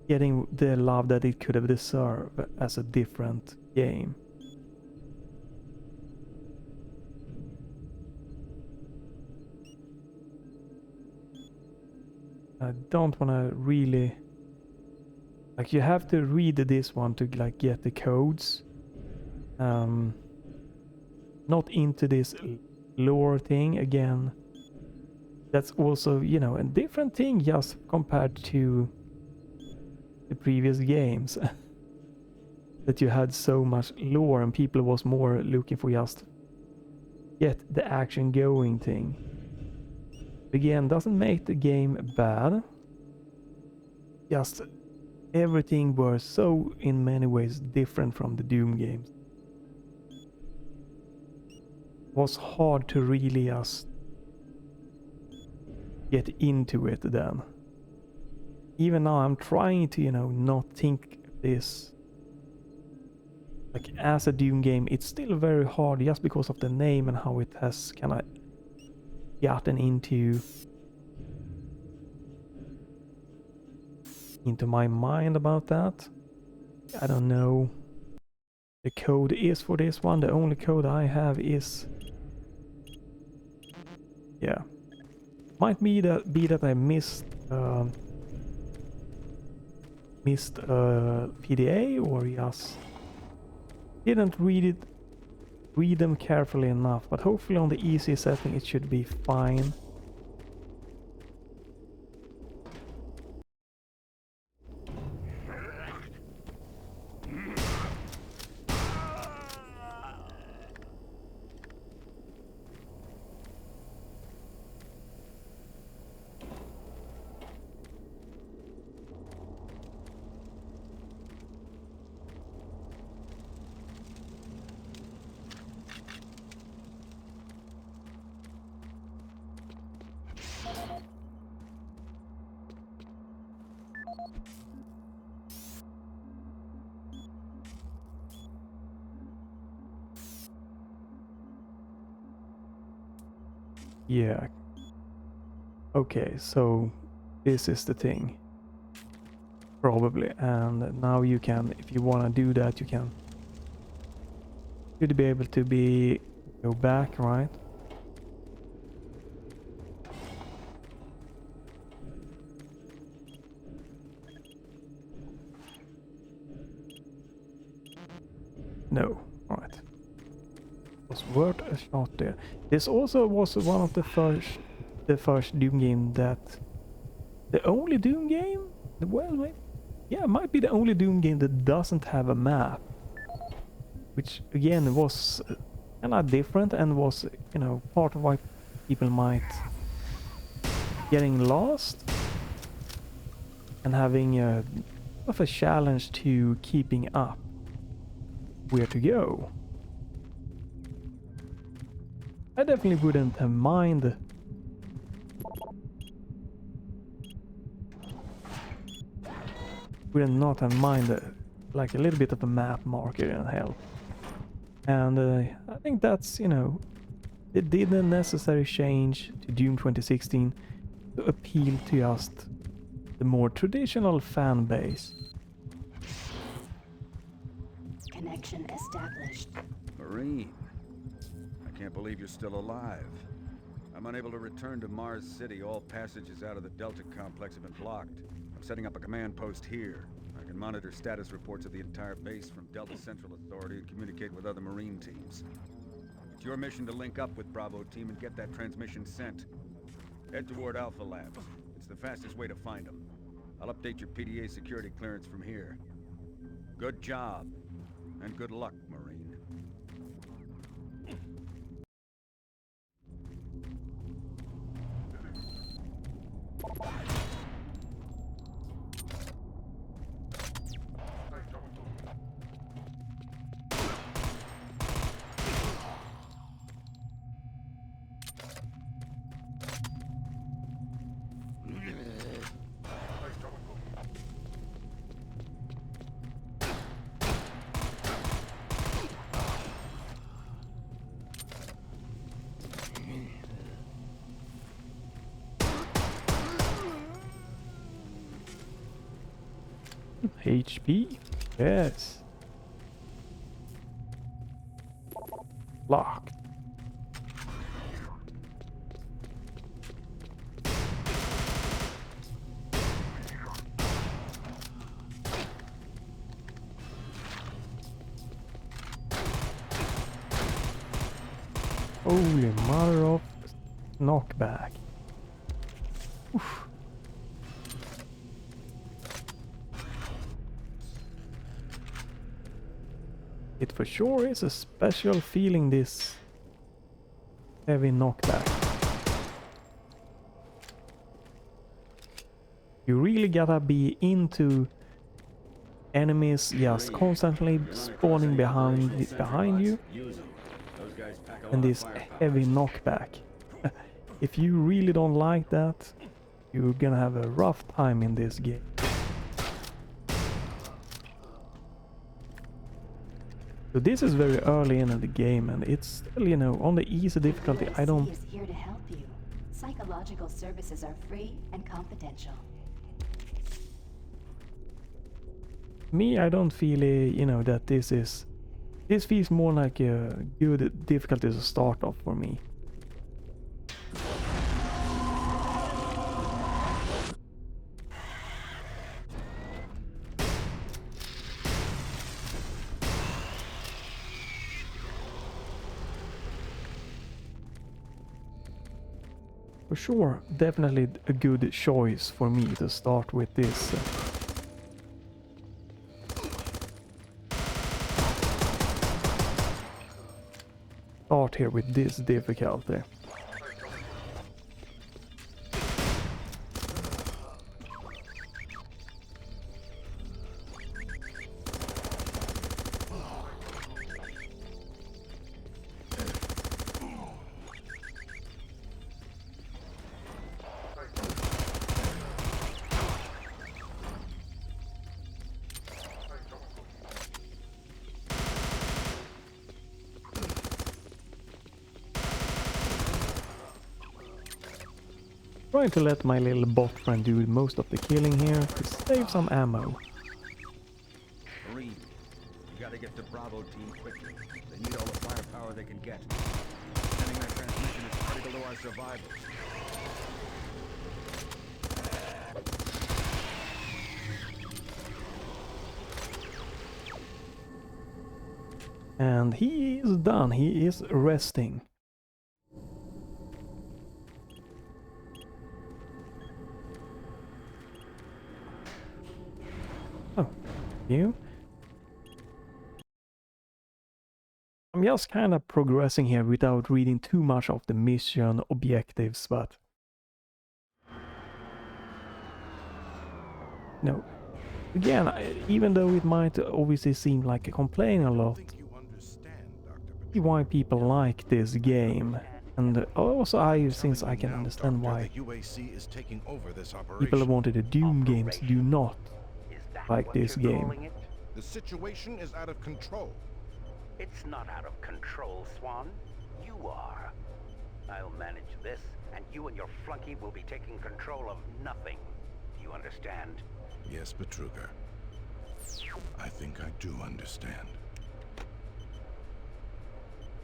getting the love that it could have deserved as a different game. I don't want to really, like, you have to read this one to like get the codes. Not into this lore thing again. That's also, you know, a different thing just compared to the previous games. That you had so much lore and people was more looking for just get the action going thing. Again, doesn't make the game bad. Just everything was so in many ways different from the Doom games. It was hard to really just get into it then. Even now I'm trying to, you know, not think this like as a Doom game, it's still very hard just because of the name and how it has kind of gotten into my mind about that. I don't know. The code is for this one. The only code I have is, yeah, might be that I missed PDA, or just didn't read them carefully enough. But hopefully on the easy setting it should be fine. Yeah. Okay, so this is the thing. Probably. And now you can, if you want to do that, you can. Should be able to go back, right? No. Alright. Was worth a shot there. This also was one of the first Doom game that... The only Doom game? Well, yeah, it might be the only Doom game that doesn't have a map. Which, again, was kind of different and was, you know, part of why people might... getting lost. And having a challenge to keeping up where to go. I definitely wouldn't have mind. Would not have mind like a little bit of a map marker and help. And I think that's, you know, it did the necessary change to Doom 2016 to appeal to just the more traditional fan base. Connection established. Marine, I can't believe you're still alive. I'm unable to return to Mars City. All passages out of the Delta complex have been blocked. I'm setting up a command post here. I can monitor status reports of the entire base from Delta Central Authority and communicate with other Marine teams. It's your mission to link up with Bravo Team and get that transmission sent. Head toward Alpha Labs. It's the fastest way to find them. I'll update your PDA security clearance from here. Good job, and good luck, Marine. HP? Yes. Locked. Holy mother of knockback. Oof. It for sure is a special feeling, this heavy knockback. You really gotta be into enemies just constantly spawning behind you. And this heavy knockback. If you really don't like that, you're gonna have a rough time in this game. So this is very early in the game, and it's still, you know, on the easy difficulty. I don't... USC is here to help you. Psychological services are free and confidential. Me, I don't feel, you know, that this is... This feels more like a good difficulty to start off for me. For sure, definitely a good choice for me to start with this. Start here with this difficulty. Trying to let my little bot friend do most of the killing here to save some ammo. Marine, you gotta get to Bravo team quickly. They need all the firepower they can get. Sending that transmission is critical to our survival. And he is done, he is resting. Oh, you? I'm just kind of progressing here without reading too much of the mission objectives, but... No. Again, even though it might obviously seem like a complaint a lot, see why people like this game. And also since I can understand why people who wanted the Doom games do not like this game. The situation is out of control. It's not out of control, Swan. You are. I'll manage this, and you and your flunky will be taking control of nothing. Do you understand? Yes, Betruger. I think I do understand.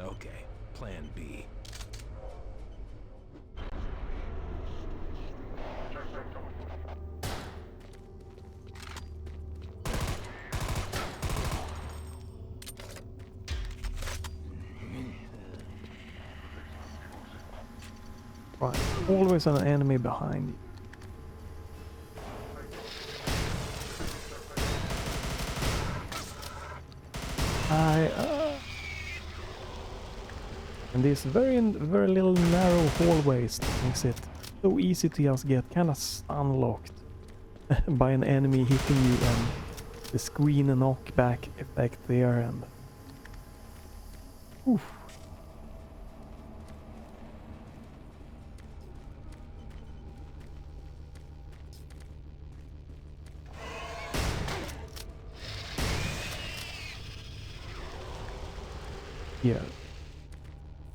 Okay, plan B. Right, always an enemy behind you. And these very little narrow hallways makes it so easy to just get kind of stun-locked by an enemy hitting you, and the screen knockback effect there, and... Oof. Yeah.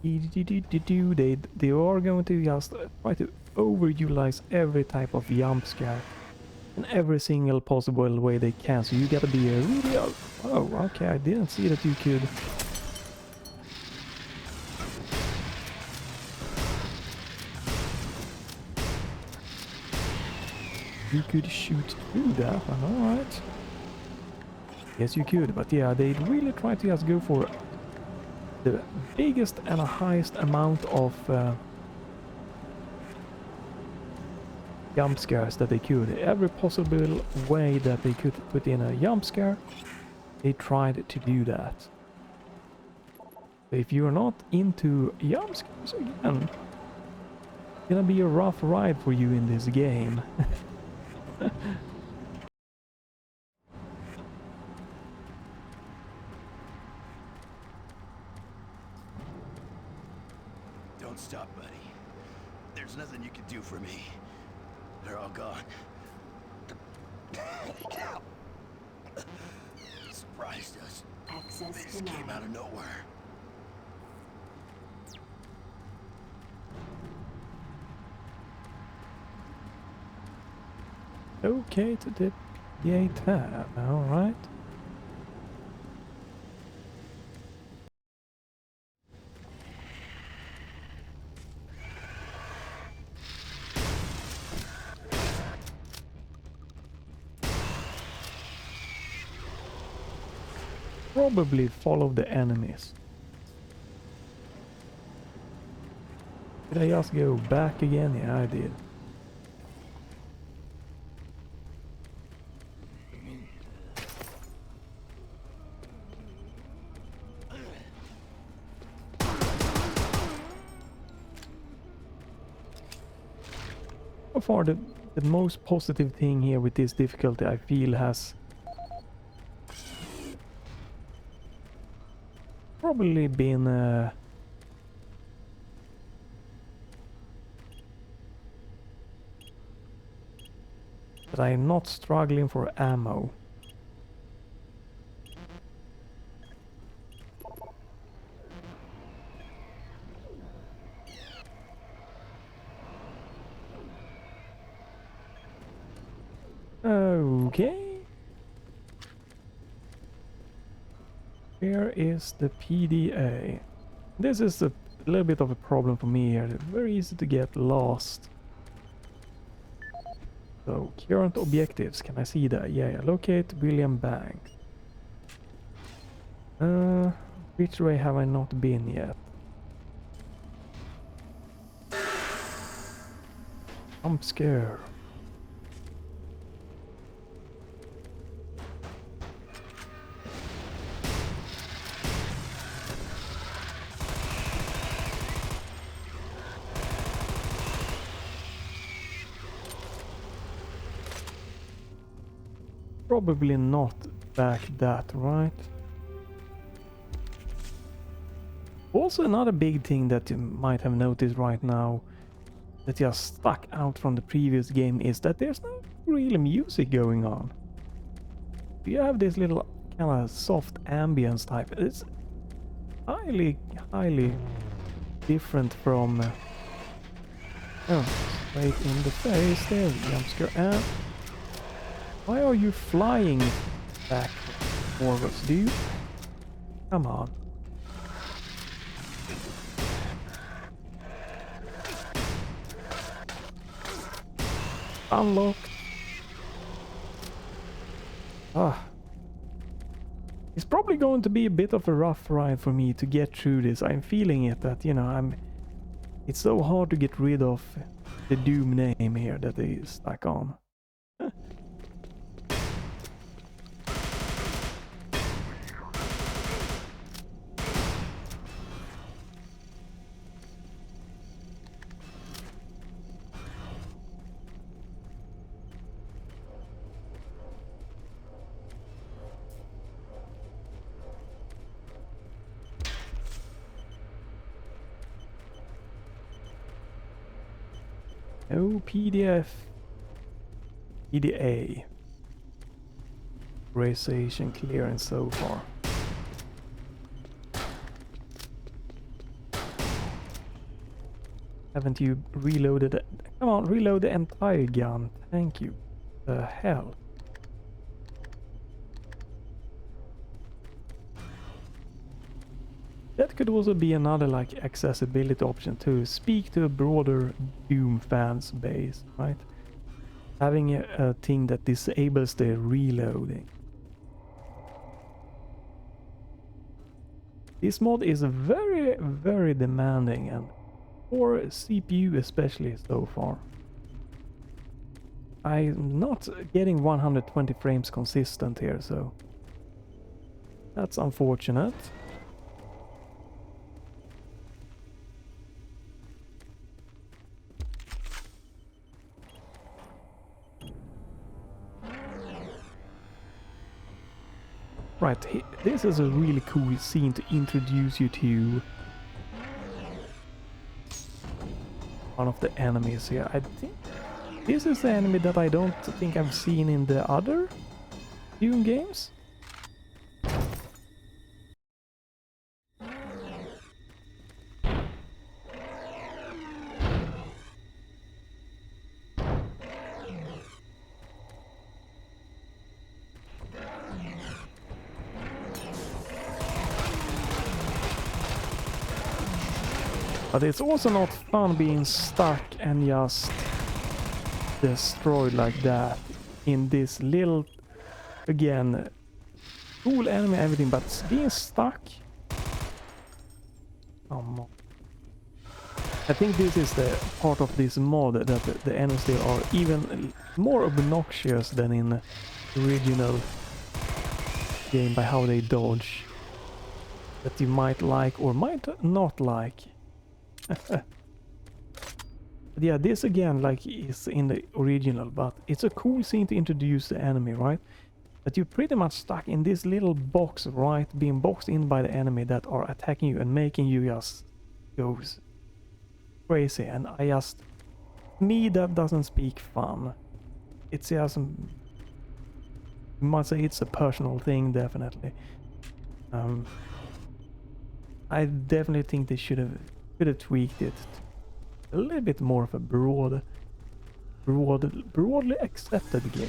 They are going to just try to overutilize every type of jump scare in every single possible way they can, so you gotta be a really... Oh, okay, I didn't see that you could... You could shoot through that one, alright. Yes, you could, but yeah, they really try to just go for the biggest and highest amount of jump scares that they could. Every possible way that they could put in a jump scare, they tried to do that. If you're not into jump scares, again, it's gonna be a rough ride for you in this game. Don't stop, buddy. There's nothing you can do for me. They're all gone. surprised us. Access This came denied. out of nowhere. Okay to deviate tab, alright. Probably follow the enemies. Did I just go back again? Yeah, I did. So far, the most positive thing here with this difficulty I feel has probably been that I'm not struggling for ammo. Okay. Where is the PDA? This is a little bit of a problem for me here. It's very easy to get lost. So, current objectives, can I see that? Yeah, locate William Banks. Which way have I not been yet? I'm scared. Probably not back that, right? Also, another big thing that you might have noticed right now that just stuck out from the previous game is that there's no real music going on. You have this little kind of soft ambience type. It's highly different from oh, straight in the face there, jump scare. And why are you flying back forwards, dude? Come on. Unlocked. It's probably going to be a bit of a rough ride for me to get through this. I'm feeling it that, you know, it's so hard to get rid of the Doom name here that they stuck on. Oh, PDF. PDA. Realization clearance so far. Haven't you reloaded it? Come on, reload the entire gun. Thank you. The hell? That could also be another like accessibility option to speak to a broader Doom fans base, right? Having a thing that disables the reloading. This mod is very demanding, and for CPU especially so far. I'm not getting 120 frames consistent here, so that's unfortunate. Right, this is a really cool scene to introduce you to one of the enemies here. I think this is the enemy that I don't think I've seen in the other Doom games. But it's also not fun being stuck and just destroyed like that in this little, again, cool enemy, everything, but being stuck. Come on. I think this is the part of this mod that the enemies there are even more obnoxious than in the original game by how they dodge. That you might like or might not like. But yeah, this again like is in the original, but it's a cool scene to introduce the enemy, right? That you're pretty much stuck in this little box, right? Being boxed in by the enemy that are attacking you and making you just go crazy. And me, that doesn't speak fun. It's just, you might say it's a personal thing, definitely. I definitely think they should have tweaked it to a little bit more of a broadly accepted game.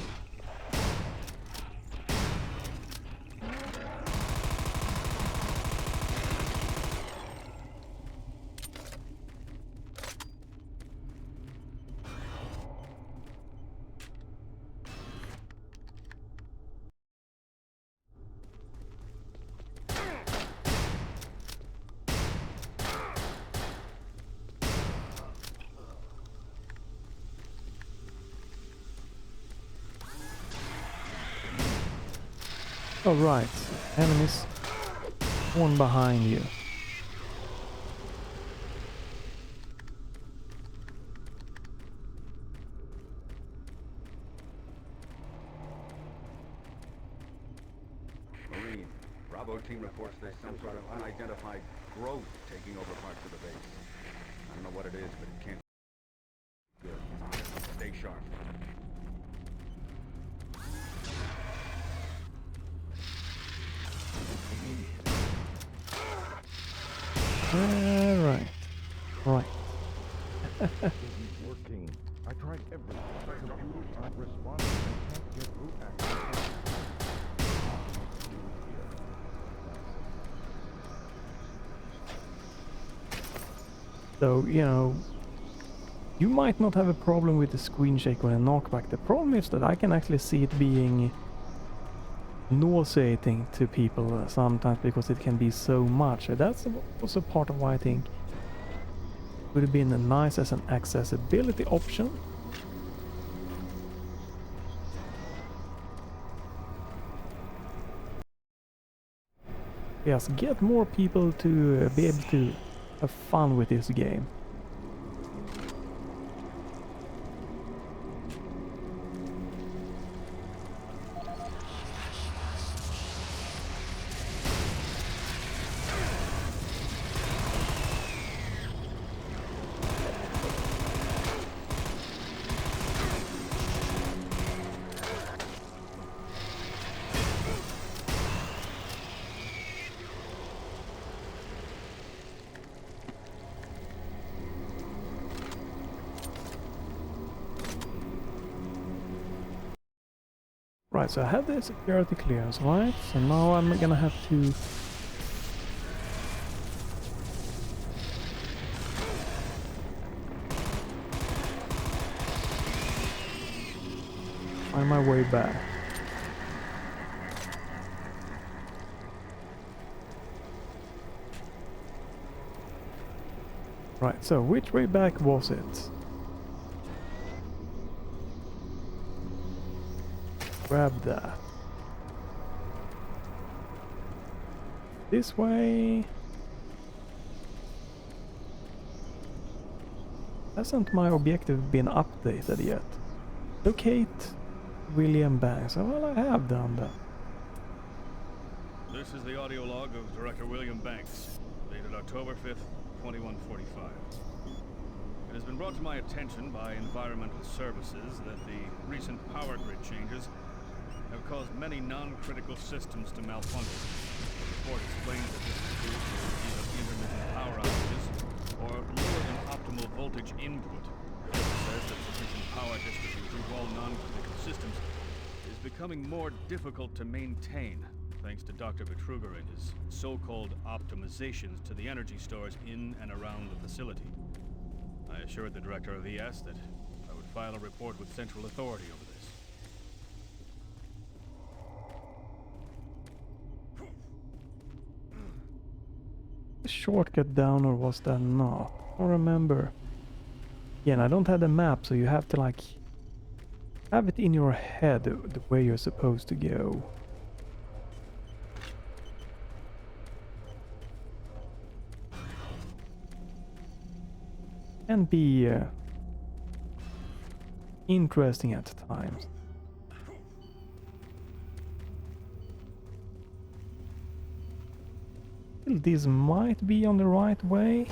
Alright, enemies, one behind you. Marine, Bravo team reports there's some sort of unidentified growth taking over parts of the base. I don't know what it is, but it can't be good. Stay sharp. Right. Isn't working. I tried everything. My computers aren't responding. I can't get root access. So, you know, you might not have a problem with the screen shake or a knockback. The problem is that I can actually see it being nauseating to people sometimes because it can be so much. That's also part of why I think it would have been nice as an accessibility option. Yes, get more people to be able to have fun with this game. Right, so I have the security clearance, right? So now I'm gonna have to find my way back. Right, so which way back was it? Grab that. This way. Hasn't my objective been updated yet? Locate William Banks. Oh, well, I have done that. This is the audio log of Director William Banks, dated October 5th, 2145. It has been brought to my attention by Environmental Services that the recent power grid changes have caused many non-critical systems to malfunction. The report explains that this is due to either intermittent power outages or lower than optimal voltage input. It says that sufficient power distribution to all non-critical systems is becoming more difficult to maintain. thanks to Dr. Betruger and his so-called optimizations to the energy stores in and around the facility. I assured the director of ES that I would file a report with central authority over this. The shortcut down, or was that not? I don't remember. Yeah, and I don't have the map, so you have to like have it in your head the way you're supposed to go. Can be interesting at times. Still, this might be on the right way.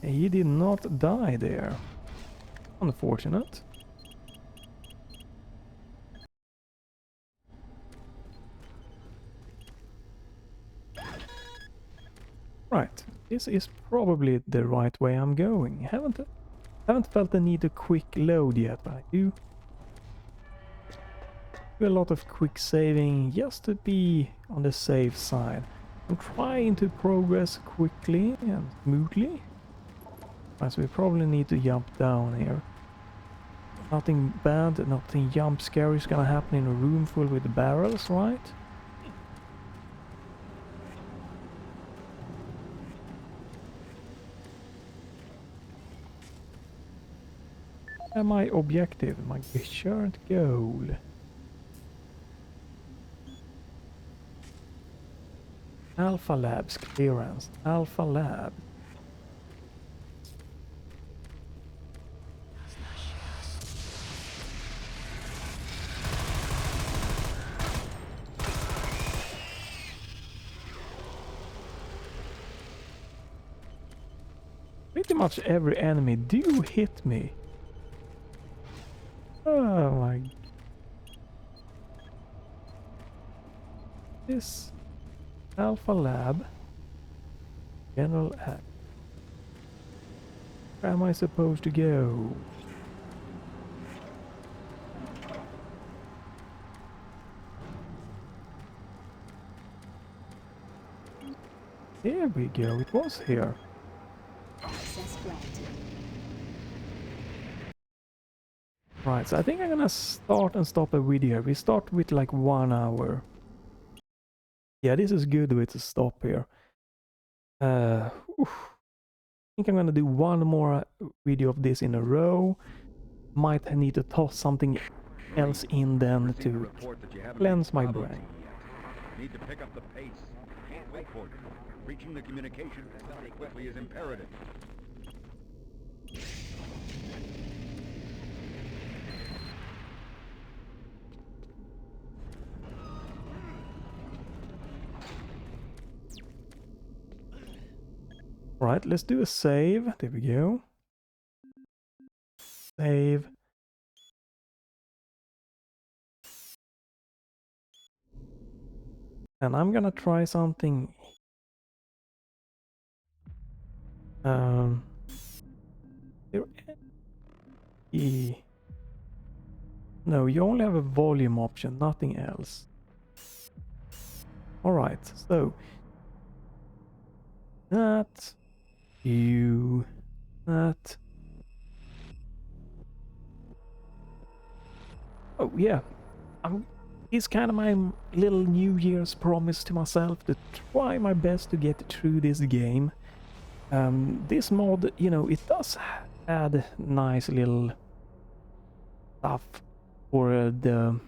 He did not die there. Unfortunate. Right, this is probably the right way I'm going. Haven't felt the need to quick load yet, but I do a lot of quick saving just to be on the safe side. I'm trying to progress quickly and smoothly. So we probably need to jump down here. Nothing bad, nothing jump scary is gonna happen in a room full with barrels, right? And my objective, my shared goal. Alpha Labs clearance. Alpha Lab. Pretty much every enemy do hit me. Oh my. This Alpha Lab. General Act. Where am I supposed to go? There we go, it was here. Access granted. Right, so I think I'm gonna start and stop a video. We start with like 1 hour. Yeah, this is good way to stop here. I think I'm gonna do one more video of this in a row. Might need to toss something else in then to cleanse my brain. Need to pick up the pace. Can't wait for it. Reaching the communication facility quickly is imperative. Right, let's do a save. There we go. Save. And I'm gonna try something. There No, you only have a volume option, nothing else. Alright, so that that. Oh yeah, it's kind of my little New Year's promise to myself to try my best to get through this game. This mod, you know, it does add nice little stuff for the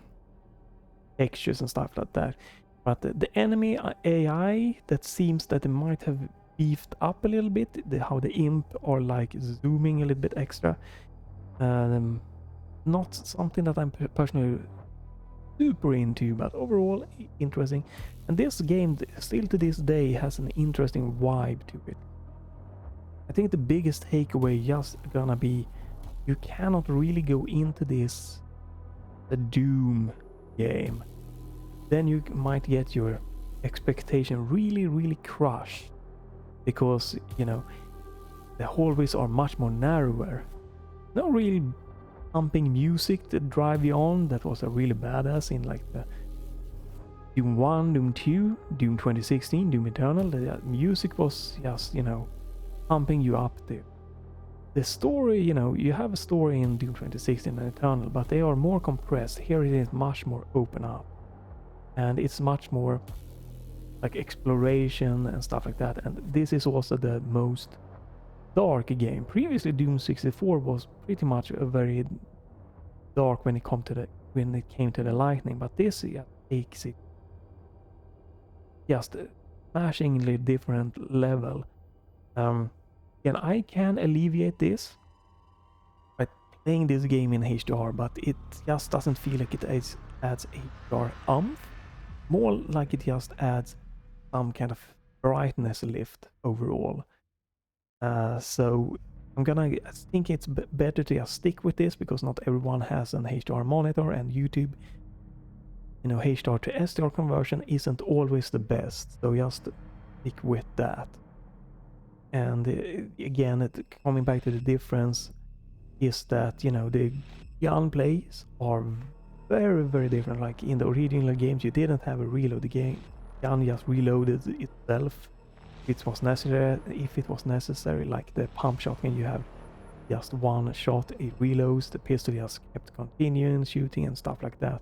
textures and stuff like that. But the enemy AI, that seems that it might have beefed up a little bit, how the imp are like zooming a little bit extra. Not something that I'm personally super into, but overall interesting. And this game still to this day has an interesting vibe to it. I think the biggest takeaway just gonna be you cannot really go into this the Doom game. Then you might get your expectation really crushed, because you know the hallways are much more narrower. No real pumping music to drive you on that was a really badass in like the Doom 1, Doom 2, Doom 2016, Doom Eternal. The music was just, you know, pumping you up there. The story, you know, you have a story in Doom 2016 and Eternal, but they are more compressed. Here it is much more open up. And it's much more like exploration and stuff like that. And this is also the most dark game. Previously Doom 64 was pretty much a very dark when it came to the lightning, but this takes it just a smashingly different level. And I can alleviate this by playing this game in HDR, but it just doesn't feel like it adds HDR umph. More like it just adds some kind of brightness lift overall. So I think it's better to just stick with this, because not everyone has an HDR monitor, and YouTube, you know, HDR to SDR conversion isn't always the best, so just stick with that. And again, coming back to the difference is that, you know, the gunplays are very, very different. Like in the original games, you didn't have a reload. The gun just reloaded itself if it was necessary. Like the pump shotgun, you have just one shot, it reloads. The pistol just kept continuing shooting and stuff like that.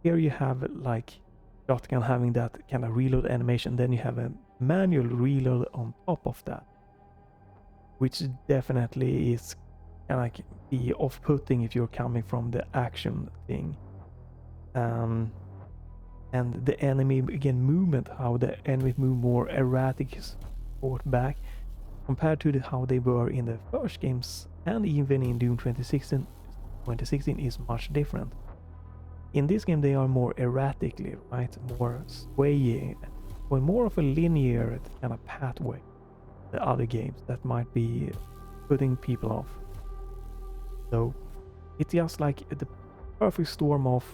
Here you have like shotgun having that kind of reload animation, then you have a manual reload on top of that, which definitely is kind of like be off-putting if you're coming from the action thing. And the enemy, again, movement, how the enemies move more erratic, forward back, compared to how they were in the first games, and even in Doom 2016 is much different. In this game they are more erratically, right, more swaying, or more of a linear kind of pathway. The other games that might be putting people off. So it's just like the perfect storm of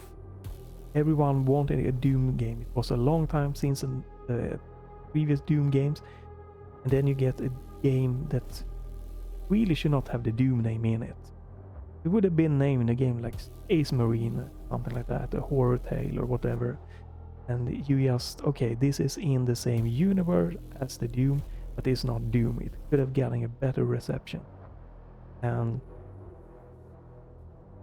everyone wanted a Doom game. It was a long time since the previous Doom games, and then you get a game that really should not have the Doom name in it. It would have been named a game like Space Marine, something like that, a horror tale or whatever. And you just, okay, this is in the same universe as the Doom, but it's not Doom. It could have gotten a better reception. And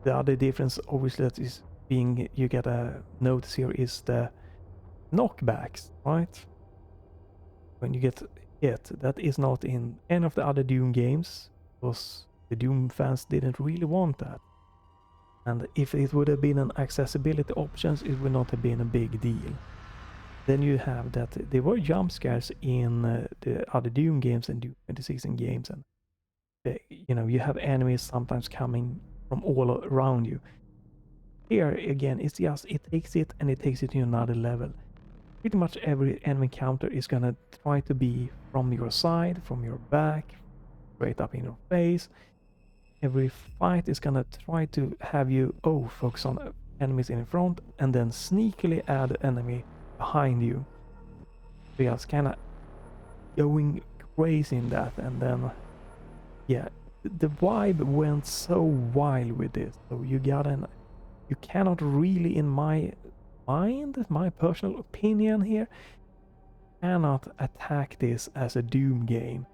the other difference, obviously, that is you get a notice here is the knockbacks, right? When you get hit, that is not in any of the other Doom games, because the Doom fans didn't really want that. And if it would have been an accessibility options, it would not have been a big deal. Then you have that there were jump scares in the other Doom games and Doom 2016 games, and you know, you have enemies sometimes coming from all around you. Here again, it's just it takes it to another level. Pretty much every enemy encounter is gonna try to be from your side, from your back, straight up in your face. Every fight is gonna try to have you focus on enemies in front, and then sneakily add enemy behind you. So just kinda going crazy in that, and then yeah, the vibe went so wild with this. So you cannot really, in my mind, my personal opinion here, cannot attack this as a Doom game.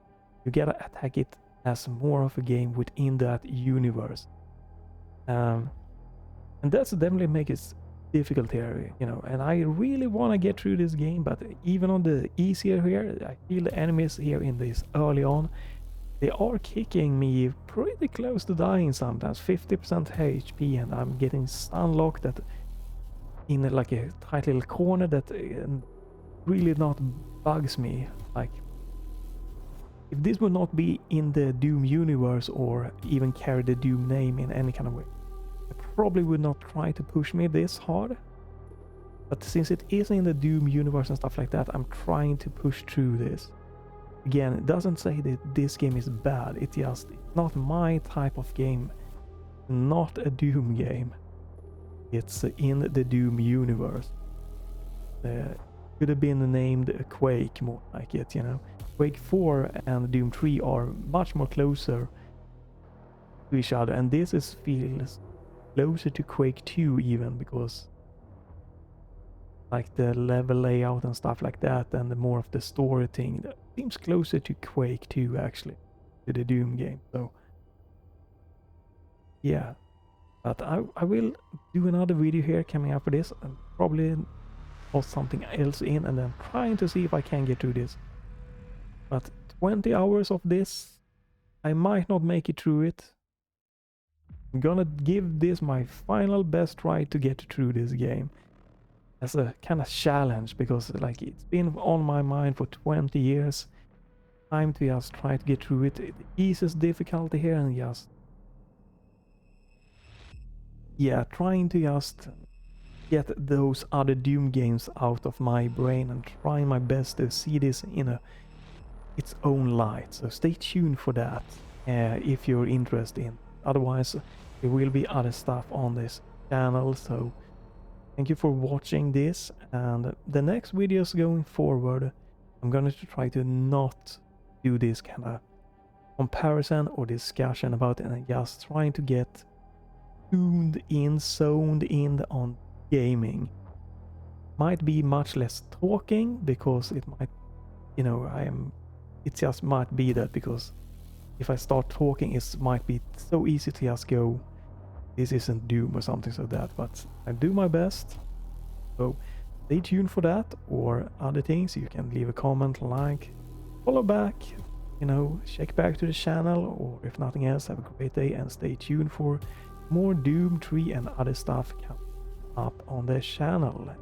You gotta attack it as more of a game within that universe. And that's definitely makes it difficult here, you know, and I really want to get through this game, but even on the easier here, I feel the enemies here in this early on, they are kicking me pretty close to dying sometimes, 50% HP, and I'm getting stun-locked in like a tight little corner that really not bugs me. Like, if this would not be in the Doom universe or even carry the Doom name in any kind of way, I probably would not try to push me this hard. But since it is in the Doom universe and stuff like that, I'm trying to push through this. Again, it doesn't say that this game is bad, it's just not my type of game. Not a Doom game. It's in the Doom universe. Could have been named a Quake, more like it, you know. Quake 4 and Doom 3 are much more closer to each other, and this feels closer to Quake 2 even, because like the level layout and stuff like that, and the more of the story thing, that seems closer to Quake 2 actually, to the Doom game. So yeah, but I will do another video here coming up for this, and probably post something else in, and then trying to see if I can get through this. But 20 hours of this, I might not make it through it. I'm gonna give this my final best try to get through this game as a kind of challenge, because like it's been on my mind for 20 years. Time to just try to get through it. It eases difficulty here, and just trying to just get those other Doom games out of my brain, and trying my best to see this in its own light. So stay tuned for that if you're interested in. Otherwise, there will be other stuff on this channel. So thank you for watching this, and the next videos going forward, I'm going to try to not do this kind of comparison or discussion about it, and just trying to get zoned in on gaming. Might be much less talking, because it might, it just might be that, because if I start talking, it might be so easy to just go, this isn't Doom or something like that, but I do my best. So stay tuned for that, or other things. You can leave a comment, like, follow back, check back to the channel, or if nothing else, have a great day, and stay tuned for more Doom 3 and other stuff coming up on the channel.